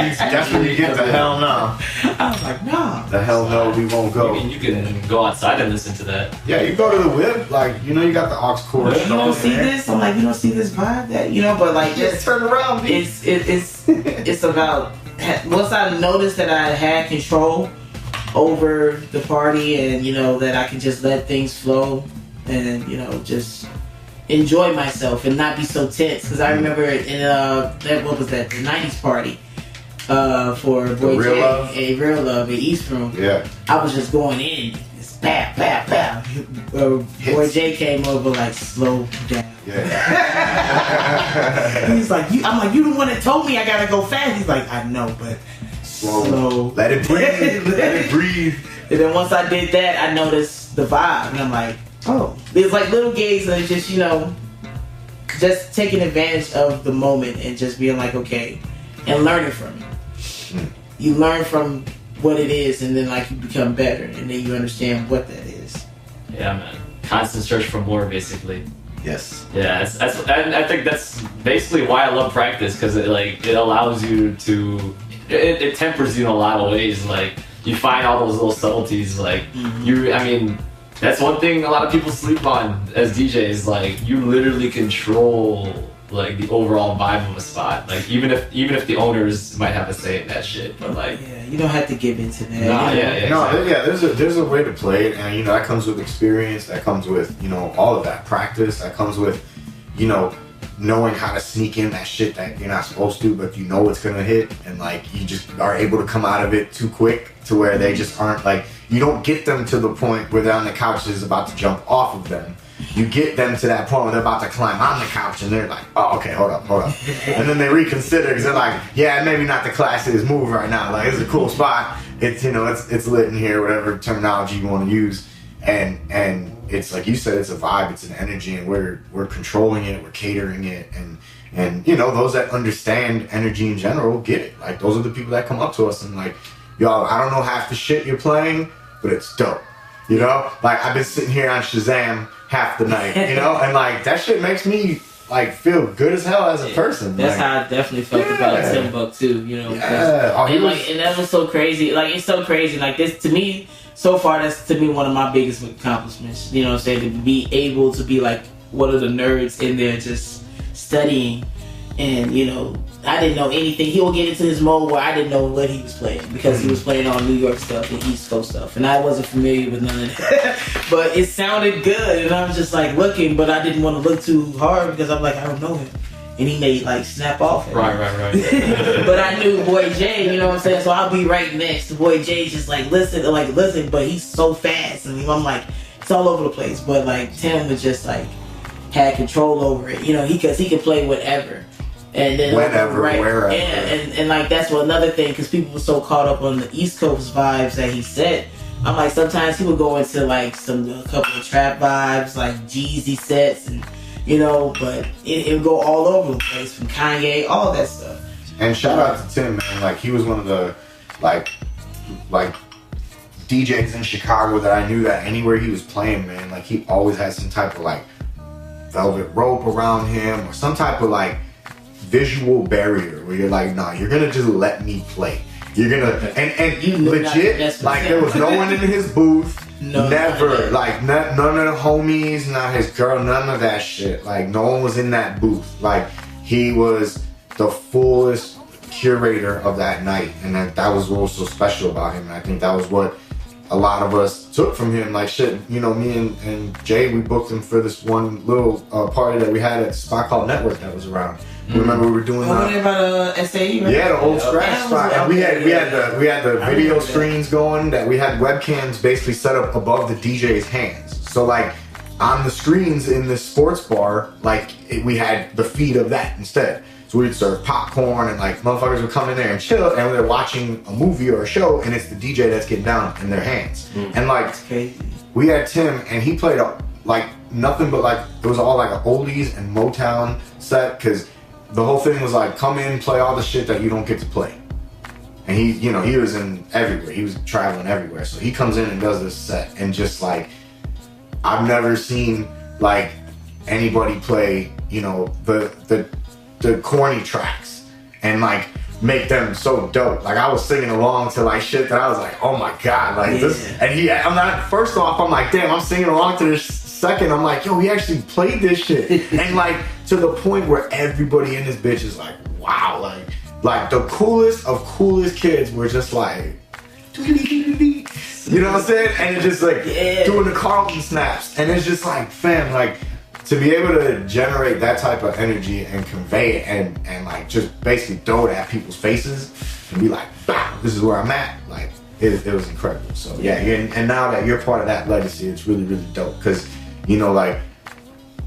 you get the hell no. I was like, nah. The hell no, we won't I go. mean, you can go outside and listen to that. Yeah, you go to the whip, like, you know, you got the aux cord. You don't see this? I'm like, you don't see this vibe? That, you know, but like, Just turn around, B. it's about, once I noticed that I had control over the party and, you know, that I can just let things flow and, you know, just enjoy myself and not be so tense. Because I remember in, what was that, the 90s party for Boy Real J, Love? a Real Love in East Room. Yeah. I was just going in. It's bam, bam, bam. Boy J came over like, slow down. Yeah. He's like, I'm like, you the one that told me I gotta go fast. He's like, I know, but slow. Let it breathe. Let it breathe. And then once I did that, I noticed the vibe, and I'm like, oh, it's like little gigs that just, you know, just taking advantage of the moment and just being like, okay, and learning from it. You learn from what it is, and then like you become better, and then you understand what that is. Yeah, man. Constant search for more, basically. Yes. Yeah, and I think that's basically why I love practice, because it allows you to, it tempers you in a lot of ways. Like, you find all those little subtleties. Like, I mean, that's one thing a lot of people sleep on as DJs. Like, you literally control like the overall vibe of a spot. Like, even if the owners might have a say in that shit, but like, Yeah, you don't have to give into that. nah, you know? yeah, No, exactly. yeah, there's a way to play it, and you know that comes with experience. That comes with, you know, all of that practice. That comes with, you know, knowing how to sneak in that shit that you're not supposed to, but you know it's gonna hit, and like you just are able to come out of it too quick to where they just aren't like, you don't get them to the point where they're on the couches about to jump off of them. You get them to that point where they're about to climb on the couch and they're like, oh, okay, hold up. And then they reconsider because they're like, yeah, maybe not the classiest move right now. Like, it's a cool spot. It's, you know, it's lit in here, whatever terminology you want to use. And it's like you said, it's a vibe, it's an energy, and we're controlling it, we're catering it. And, you know, those that understand energy in general get it. Like, those are the people that come up to us and like, y'all, I don't know half the shit you're playing, but it's dope. You know, like I've been sitting here on Shazam half the night, you know, and like that shit makes me like feel good as hell as a person. That's like, how I definitely felt about Timbuktu, you know. Yeah. Oh, And like, and that was so crazy. Like, it's so crazy. Like, this to me, so far, that's to me one of my biggest accomplishments. You know what I'm saying? To be able to be like one of the nerds in there just studying, and you know, I didn't know anything. He will get into his mode where I didn't know what he was playing because he was playing all New York stuff and East Coast stuff, and I wasn't familiar with none of that. But it sounded good, and I was just like looking, but I didn't want to look too hard because I'm like, I don't know him, and he may like snap off. Right. But I knew Boy J, you know what I'm saying? So I'll be right next to Boy J, just like listen, but he's so fast, and I'm like, it's all over the place. But like Tim was just like had control over it, you know, because he could play whatever. And then whenever, wherever. and like that's what another thing, because people were so caught up on the East Coast vibes that he said. I'm like, sometimes he would go into like a couple of trap vibes, like Jeezy sets, and you know, but it would go all over the place, from Kanye, all that stuff. And shout out to Tim, man. Like, he was one of the like DJs in Chicago that I knew that anywhere he was playing, man, like he always had some type of like velvet rope around him or some type of like visual barrier where you're like, nah, you're gonna just let me play. You're gonna and You knew not to legit, mess with like him. there was no one in his booth. No, Never, like none of the homies, not his girl, none of that shit. Like no one was in that booth. Like he was the fullest curator of that night, and that was what was so special about him. And I think that was what a lot of us took from him. Like shit, you know, me and Jay, we booked him for this one little party that we had at a spot called Network that was around. Remember we were doing What about SAE? Right? yeah, the old scratch Yeah, spot. And we had the I video remember that. screens going, that we had webcams basically set up above the DJ's hands. So like on the screens in the sports bar, like we had the feed of that instead. So we'd serve popcorn and like motherfuckers would come in there and chill, and they're watching a movie or a show, and it's the DJ that's getting down in their hands. And like Crazy. we had Tim, and he played like nothing but like, it was all like a oldies and Motown set, because the whole thing was like, come in, play all the shit that you don't get to play. And he, you know, he was in everywhere. He was traveling everywhere. So he comes in and does this set, and just like, I've never seen like anybody play, you know, the corny tracks and like make them so dope. Like I was singing along to like shit that I was like, oh my god, like this. And I'm not. First off, I'm like, damn, I'm singing along to this. Second, I'm like, yo, he actually played this shit, and like to the point where everybody in this bitch is like, wow, like the coolest of coolest kids were just like, you know what I'm saying? And it's just like doing the Carlton snaps, and it's just like, fam, like. To be able to generate that type of energy and convey it and like just basically throw it at people's faces and be like, bah, this is where I'm at. Like it was incredible. So yeah, and now that you're part of that legacy, it's really, really dope. Because, you know, like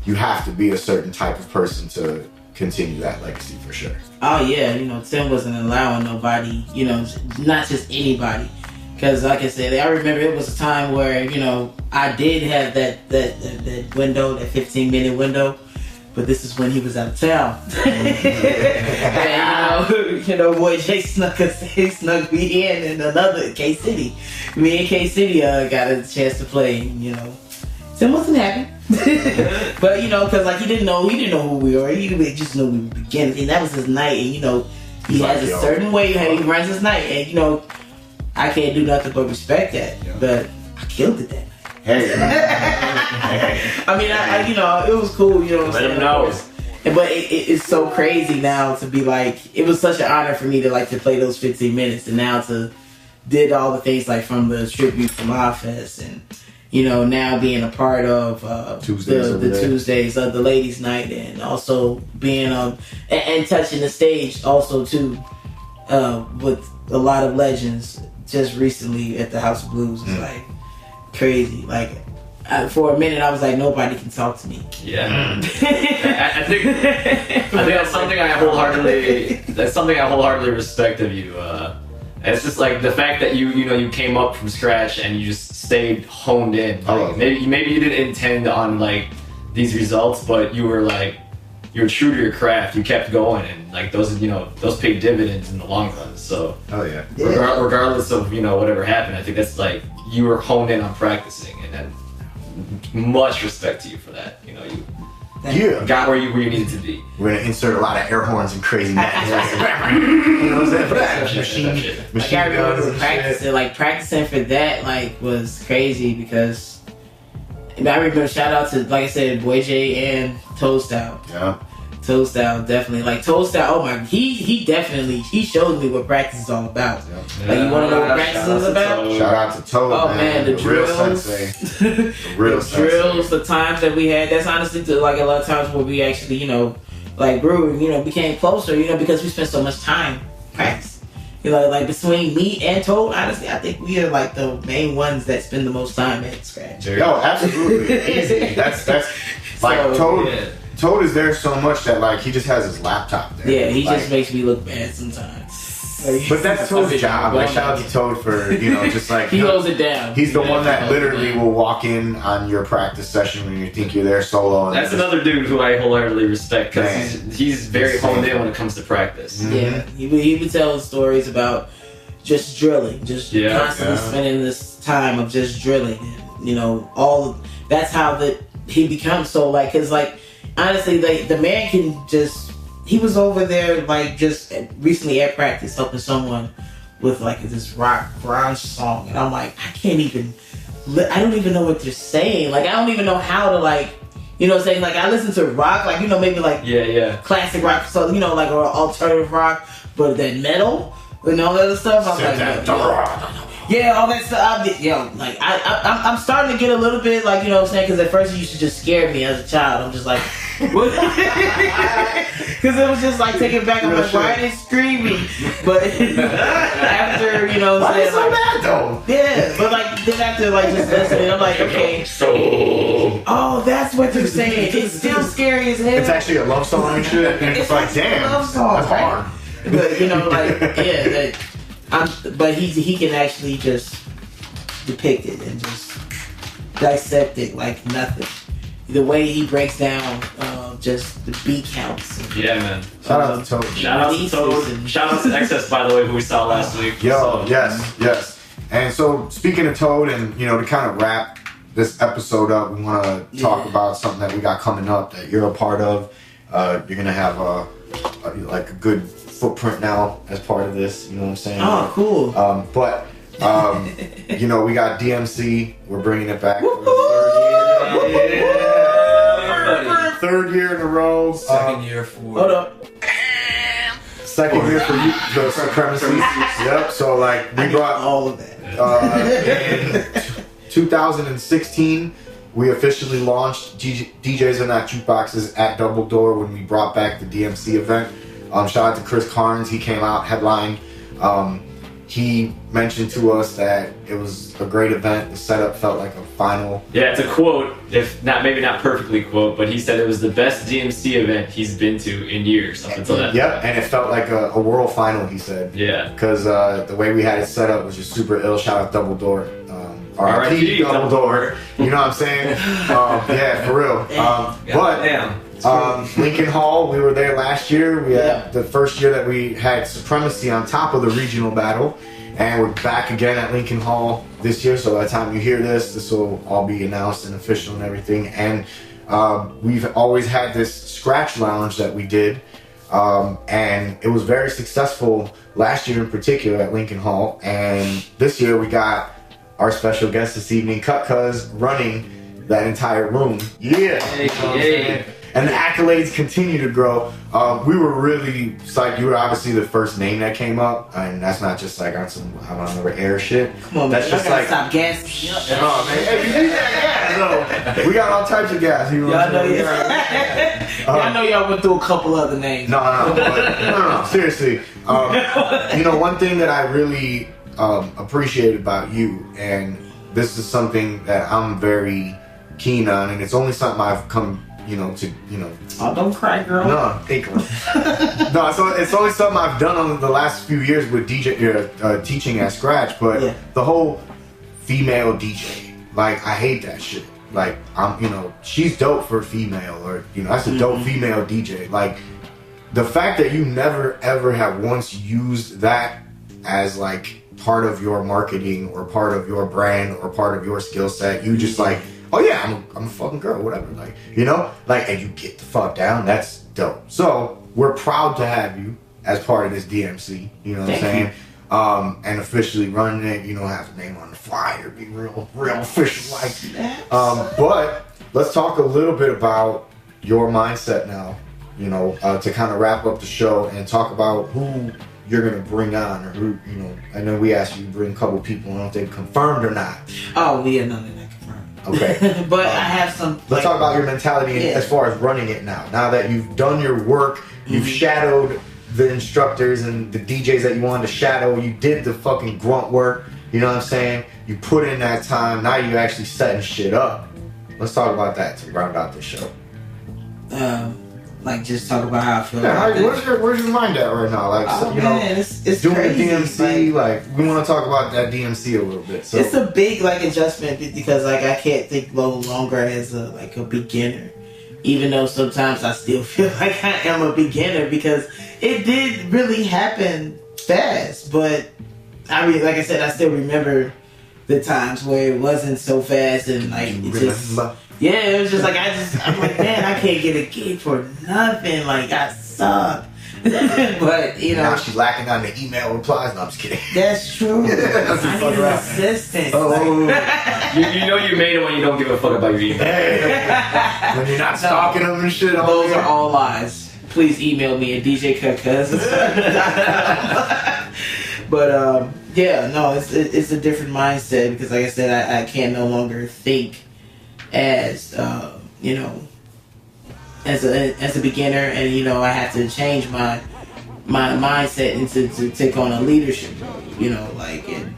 you have to be a certain type of person to continue that legacy for sure. Oh yeah, you know, Tim wasn't allowing nobody, you know, not just anybody. Because like I said, I remember it was a time where, you know, I did have that window, that 15-minute window, but this is when he was out of town. And, you know, boy Jay snuck me in another K-City. Me and K-City got a chance to play, you know. Tim wasn't happy. But, you know, because like he didn't know who we were. He just knew we were beginning. And that was his night. And, you know, he has a certain way how he runs his night. And, you know, I can't do nothing but respect that, but I killed it that night. Hey. I mean, I you know, it was cool, you know what I'm saying? Let him know. But it's so crazy now to be like, it was such an honor for me to like to play those 15 minutes and now to did all the things like from the tribute from Fest and, you know, now being a part of the Tuesdays of the ladies' night and also being and touching the stage also too with a lot of legends. Just recently at the House of Blues, it's like crazy. Like for a minute, I was like, nobody can talk to me. Yeah, I think that's something I wholeheartedly respect of you. It's just like the fact that you came up from scratch and you just stayed honed in. Like, maybe you didn't intend on like these results, but you were true to your craft. You kept going, and like those paid dividends in the long run. So regardless of whatever happened, I think that's like you were honed in on practicing, and then much respect to you for that. You got where you needed to be. We're gonna insert a lot of air horns and crazy machine I remember practicing for that was crazy because I remember shout out to, like I said, Boy J and Toast Out. Yeah. Toast Out, definitely. Like Toast Out, oh my, he definitely showed me what practice is all about. Yeah. Like you want to know what practice is about? Shout out to Toad. Oh man, the drills, real sensei. The real drills, the times that we had. That's honestly like a lot of times where we actually, like brewing, became closer, because we spent so much time practicing. Like between me and Toad, honestly, I think we are like the main ones that spend the most time at scratch. Yo, absolutely. Easy. That's like so, Toad. Yeah. Toad is there so much that like he just has his laptop there. Yeah, he just makes me look bad sometimes. But that's Toad's job. Like shout out to Toad for just like he holds it down. He's the one that literally will walk in on your practice session when you think you're there solo. That's another dude who I wholeheartedly respect because he's very honed in when it comes to practice. Mm-hmm. Yeah, he would tell stories about just drilling, constantly spending this time of just drilling. And, that's how he becomes so like, cause like honestly, the man can just. He was over there, like, just recently at practice helping someone with, like, this rock grunge song. And I'm like, I don't even know what they're saying. Like, I don't even know how to, like, what I'm saying? Like, I listen to rock, like, maybe, like, classic rock, so, like, or alternative rock, but then metal and all that other stuff. I'm like, all that stuff. Like, I'm starting to get a little bit, like, what I'm saying? Because at first it used to just scare me as a child. I'm just like, because it was just like taking back. I'm like, why are they screaming? But after, why is it so bad though? Yeah, but like then after like just listening, I'm like, okay, oh, that's what they're saying. It's still scary as hell. It's actually a love song and shit. And it's like, damn, a love song, that's hard. But but he can actually just depict it and just dissect it like nothing. The way he breaks down just the beat counts. Yeah, man. Shout out to Toad. Shout out to Toad. Shout out to Excess, by the way, who we saw last week. Yo, yes. And so, speaking of Toad and, to kind of wrap this episode up, we want to talk about something that we got coming up that you're a part of. You're gonna have a good footprint now as part of this. You know what I'm saying? Oh, cool. But you know, we got DMC. We're bringing it back for the third year in a row. Second year for. Hold up. Second year for you, the Supremacy. Yep. So like we brought all of that. In 2016, we officially launched DJs and Not Jukeboxes at Double Door when we brought back the DMC event. Shout out to Chris Carnes. He came out, headlined. He mentioned to us that it was a great event. The setup felt like a final. Yeah, it's a quote, if not maybe not perfectly quote, but he said it was the best DMC event he's been to in years up until that. Yep, and it felt like a world final, he said. Yeah. Because the way we had it set up was just super ill. Shout out Double Door. RIP Double Door. You know what I'm saying? Yeah, for real. Lincoln Hall, we were there last year. We had the first year that we had Supremacy on top of the regional battle. And we're back again at Lincoln Hall this year. So by the time you hear this, this will all be announced and official and everything. And we've always had this scratch lounge that we did. And it was very successful last year in particular at Lincoln Hall. And this year we got our special guest this evening, Cut Cuz, running that entire room. Yeah. Hey. And the accolades continue to grow. We were really psyched. You were obviously the first name that came up, and that's not just like on some air shit. Come on, that's man. just like stop gassing. Oh man, hey, we need that gas. So we got all types of gas. You know what I'm saying? I know y'all went through a couple other names. No, seriously. You know, one thing that I really appreciate about you, and this is something that I'm very keen on, and it's only something I've come, Oh, don't cry, girl. No, it's only something I've done on the last few years with teaching at Scratch, but the whole female DJ, like, I hate that shit. Like, she's dope for a female, or, that's a dope female DJ. Like, the fact that you never ever have once used that as, like, part of your marketing or part of your brand or part of your skill set, you just like, oh yeah, I'm a fucking girl, whatever, like, and you get the fuck down. That's dope. So we're proud to have you as part of this DMC. You know what I'm saying? And officially running it. Have the name on the flyer, be real official, like. But let's talk a little bit about your mindset now. To kind of wrap up the show and talk about who you're gonna bring on, or who, I know we asked you to bring a couple people. I don't know if they confirmed or not. Oh, yeah, no, they're not confirmed. Okay. But I have some. Let's talk about your mentality as far as running it now. Now that you've done your work, you've shadowed the instructors and the DJs that you wanted to shadow. You did the fucking grunt work. You know what I'm saying? You put in that time. Now you're actually setting shit up. Let's talk about that to round out this show. Just talk about how I feel. Yeah, where's your mind at right now? Like, man, it's doing crazy. the DMC. Like, we want to talk about that DMC a little bit. So it's a big adjustment because I can't think no longer as a beginner, even though sometimes I still feel like I am a beginner because it did really happen fast. But I mean, like I said, I still remember the times where it wasn't so fast and it was just I'm like, man, I can't get a gig for nothing. Like, I suck. But, now she's lacking on the email replies. No, I'm just kidding. That's true. I need an assistant. Oh. You made it when you don't give a fuck about your email. When you're not stalking them and shit. Those are all lies. Please email me at DJCutCuz. But, it's a different mindset because, like I said, I can't no longer think as as a beginner, and I have to change my mindset into to take on a leadership role, and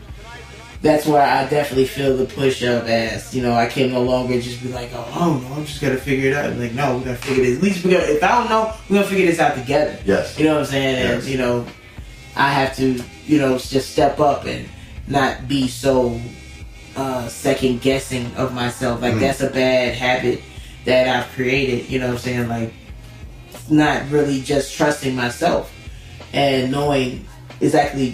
that's where I definitely feel the push of as I can no longer just be like, oh, I don't know, I'm just gonna figure it out. I'm like, no, we're gonna figure this. At least if I don't know, we're gonna figure this out together. Yes. You know what I'm saying? Yes. And I have to just step up and not be so second guessing of myself. Like, that's a bad habit that I've created, you know what I'm saying? Like, not really just trusting myself and knowing exactly,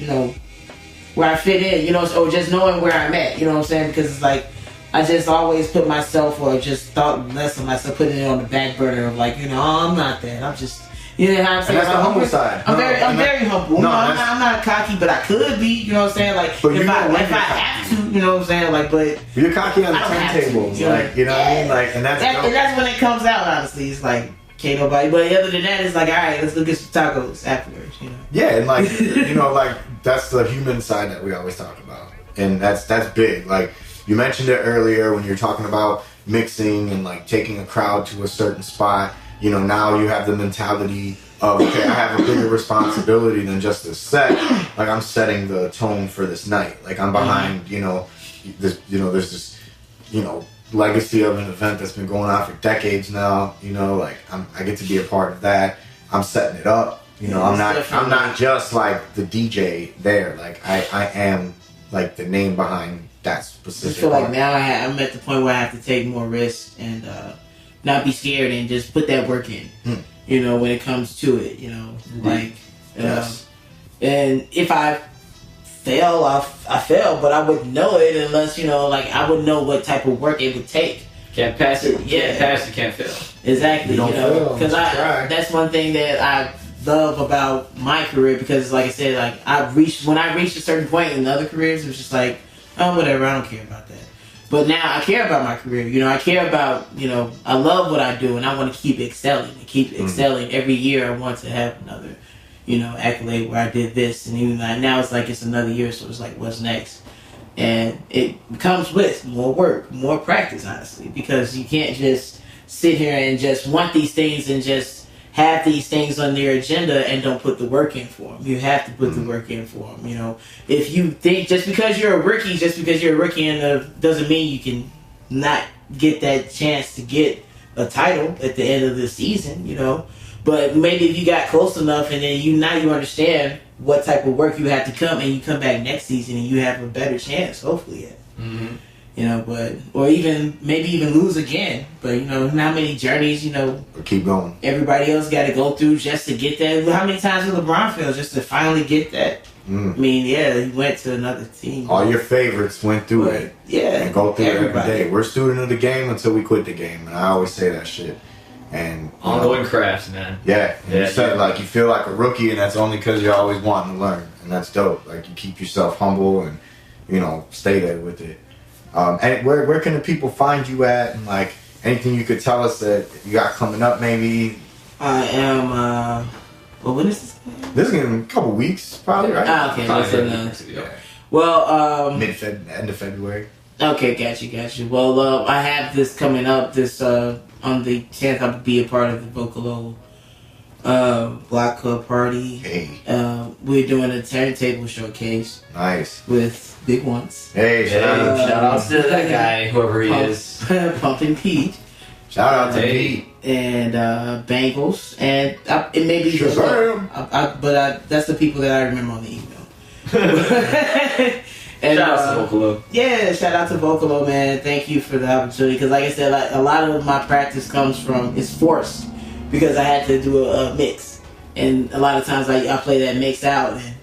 where I fit in, or just knowing where I'm at, you know what I'm saying? Because it's like, I just always put myself, or just thought less of myself, putting it on the back burner of like, you know, oh, I'm not that. I'm just, you know what I'm saying? And that's the humble side. I'm very humble. No, I'm not cocky, but I could be. You know what I'm saying? Like if I have to, you know what I'm saying? Like, but you're cocky on the turntable, like, you know what I mean? Like, and that's when it comes out. Honestly, it's like can't nobody. But other than that, it's like, all right, let's go get some tacos afterwards. You know? Yeah, and like you know, like that's the human side that we always talk about, and that's big. Like you mentioned it earlier when you're talking about mixing and like taking a crowd to a certain spot. You know, now you have the mentality of, okay, I have a bigger responsibility than just this set. Like I'm setting the tone for this night. Like I'm behind, you know, this, you know, there's this, you know, legacy of an event that's been going on for decades now. You know, like I get to be a part of that. I'm setting it up. You know, I'm not just like the DJ there. Like I am like the name behind that specific. I feel like now I'm at the point where I have to take more risks and not be scared and just put that work in. You know, when it comes to it, you know, like, and if I fail, I fail, but I wouldn't know it unless, you know, like I would know what type of work it would take. Can't pass it. Yeah, can't pass it. Can't fail. Exactly. You know, because that's one thing that I love about my career, because like I said, like when I reached a certain point in other careers, it was just like, oh, whatever, I don't care about that. But now I care about my career. You know, I care about, you know, I love what I do and I want to keep excelling and keep excelling. Every year I want to have another, you know, accolade where I did this. And even like now it's like it's another year, so it's like, what's next? And it comes with more work, more practice, honestly, because you can't just sit here and just want these things and just have these things on their agenda and don't put the work in for them. You have to put the work in for them. You know, if you think just because you're a rookie and doesn't mean you can not get that chance to get a title at the end of the season. You know, but maybe if you got close enough and then you understand what type of work you have to come, and you come back next season and you have a better chance, hopefully. You know, but or maybe even lose again. But you know, how many journeys, you know, keep going. Everybody else got to go through just to get that. How many times did LeBron fail just to finally get that? I mean, yeah, he went to another team. All your favorites went through it. Yeah, and go through it every day. We're a student of the game until we quit the game, and I always say that shit. And ongoing craft, man. Yeah, you said like you feel like a rookie, and that's only because you're always wanting to learn, and that's dope. Like you keep yourself humble, and you know, stay there with it. And where can the people find you at, and like anything you could tell us that you got coming up, maybe? I am. Well, when is this? This is in a couple weeks, probably, right? Okay. Well, end of February. Okay, got you. Well, I have this coming up. This on the 10th, I'll be a part of the Vocalo Block Club party. Hey. We're doing a turntable showcase. Nice. With big ones. Hey, shout out to that guy, whoever he is. Pumping Pete. Shout out to Pete. And Bangles. And it may be that's the people that I remember on the email. And, shout out to Vocalo. Yeah, shout out to Vocalo, man. Thank you for the opportunity. Because like I said, like, a lot of my practice comes from, it's forced. Because I had to do a mix. And a lot of times I play that mix out. And,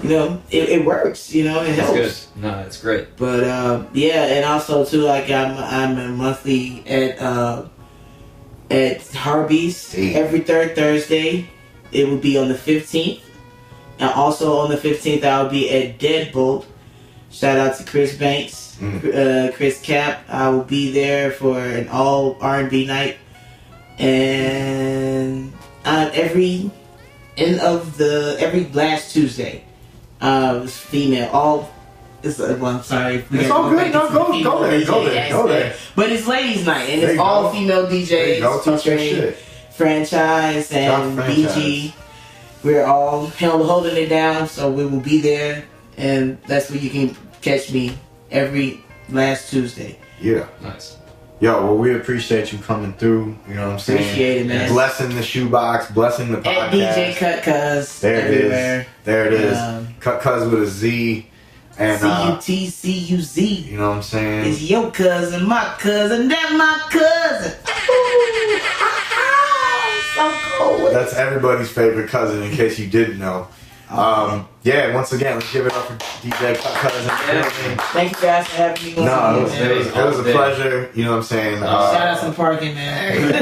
you know, it works. You know, it helps. It's good. No, it's great. But, yeah, and also, too, like, I'm a monthly at Harvey's every third Thursday. It will be on the 15th. And also on the 15th, I'll be at Deadbolt. Shout out to Chris Banks, Chris Cap. I will be there for an all R&B night, and every last Tuesday, it's female. I'm sorry. It's all good. No, go there. But it's ladies' night, and it's all female DJs featuring Franchise and BG. We're all holding it down, so we will be there. And that's where you can catch me every last Tuesday. Yeah. Nice. Yo, well, we appreciate you coming through. You know what I'm saying? Appreciate it, man. Blessing the shoebox, blessing the podcast. At DJ Cut Cuz. There it is. Cut Cuz with a Z. And CUTCUZ. You know what I'm saying? It's your cousin, my cousin, that's my cousin. So cool. That's everybody's favorite cousin, in case you didn't know. Yeah, once again, let's give it up for DJ Cousin. Thank you guys for having me. No, it was a pleasure. You know what I'm saying? Shout out some parking, man.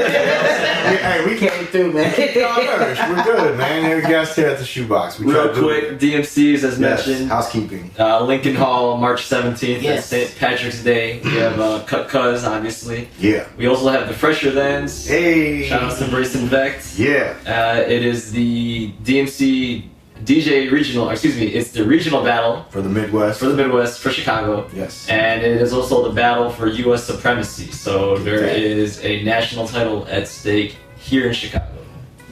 Hey, we came through, man. We're good, man. Every guest here at the Shoebox. Real quick, DMCs as mentioned. Housekeeping. Lincoln Hall, March 17th. Yes. St. Patrick's Day. We have Cut Cuz, obviously. Yeah. We also have the Fresher Thans. Hey. Shout out to Brace and Vect. Yeah. It is the DMC DJ regional, it's the regional battle For the Midwest. for Chicago. Yes. And it is also the battle for U.S. supremacy. So there is a national title at stake here in Chicago.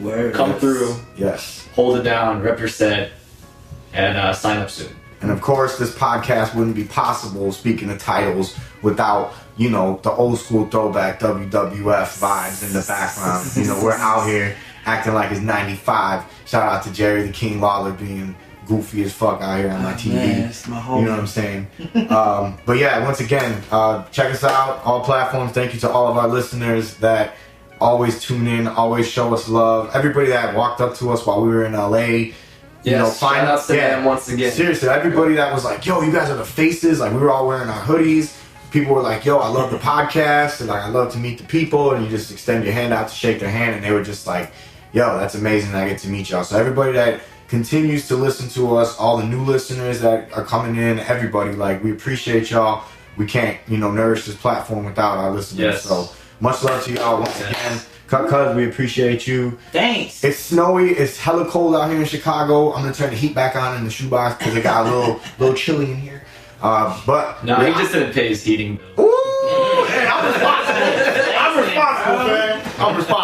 Word. Come through, Yes. hold it down, rep your set, and sign up soon. And of course, this podcast wouldn't be possible, speaking of titles, without, you know, the old school throwback WWF vibes in the background. You know, we're out here acting like it's 95. Shout out to Jerry the King Lawler being goofy as fuck out here on my TV. Man, it's my homie. You know what I'm saying? But yeah, once again, check us out, all platforms. Thank you to all of our listeners that always tune in, always show us love. Everybody that walked up to us while we were in LA. Shout out to them once again. Seriously, everybody that was like, yo, you guys are the faces. Like, we were all wearing our hoodies. People were like, yo, I love the podcast. And like, I love to meet the people. And you just extend your hand out to shake their hand. And they were just like, yo, that's amazing that I get to meet y'all. So everybody that continues to listen to us, all the new listeners that are coming in, everybody, like, we appreciate y'all. We can't, nourish this platform without our listeners. Yes. So much love to y'all once again. Cuz, we appreciate you. Thanks. It's snowy. It's hella cold out here in Chicago. I'm gonna turn the heat back on in the shoebox because it got a little chilly in here. But no, he just didn't pay his heating bill. Ooh, hey, I'm responsible. I'm responsible, man. I'm responsible.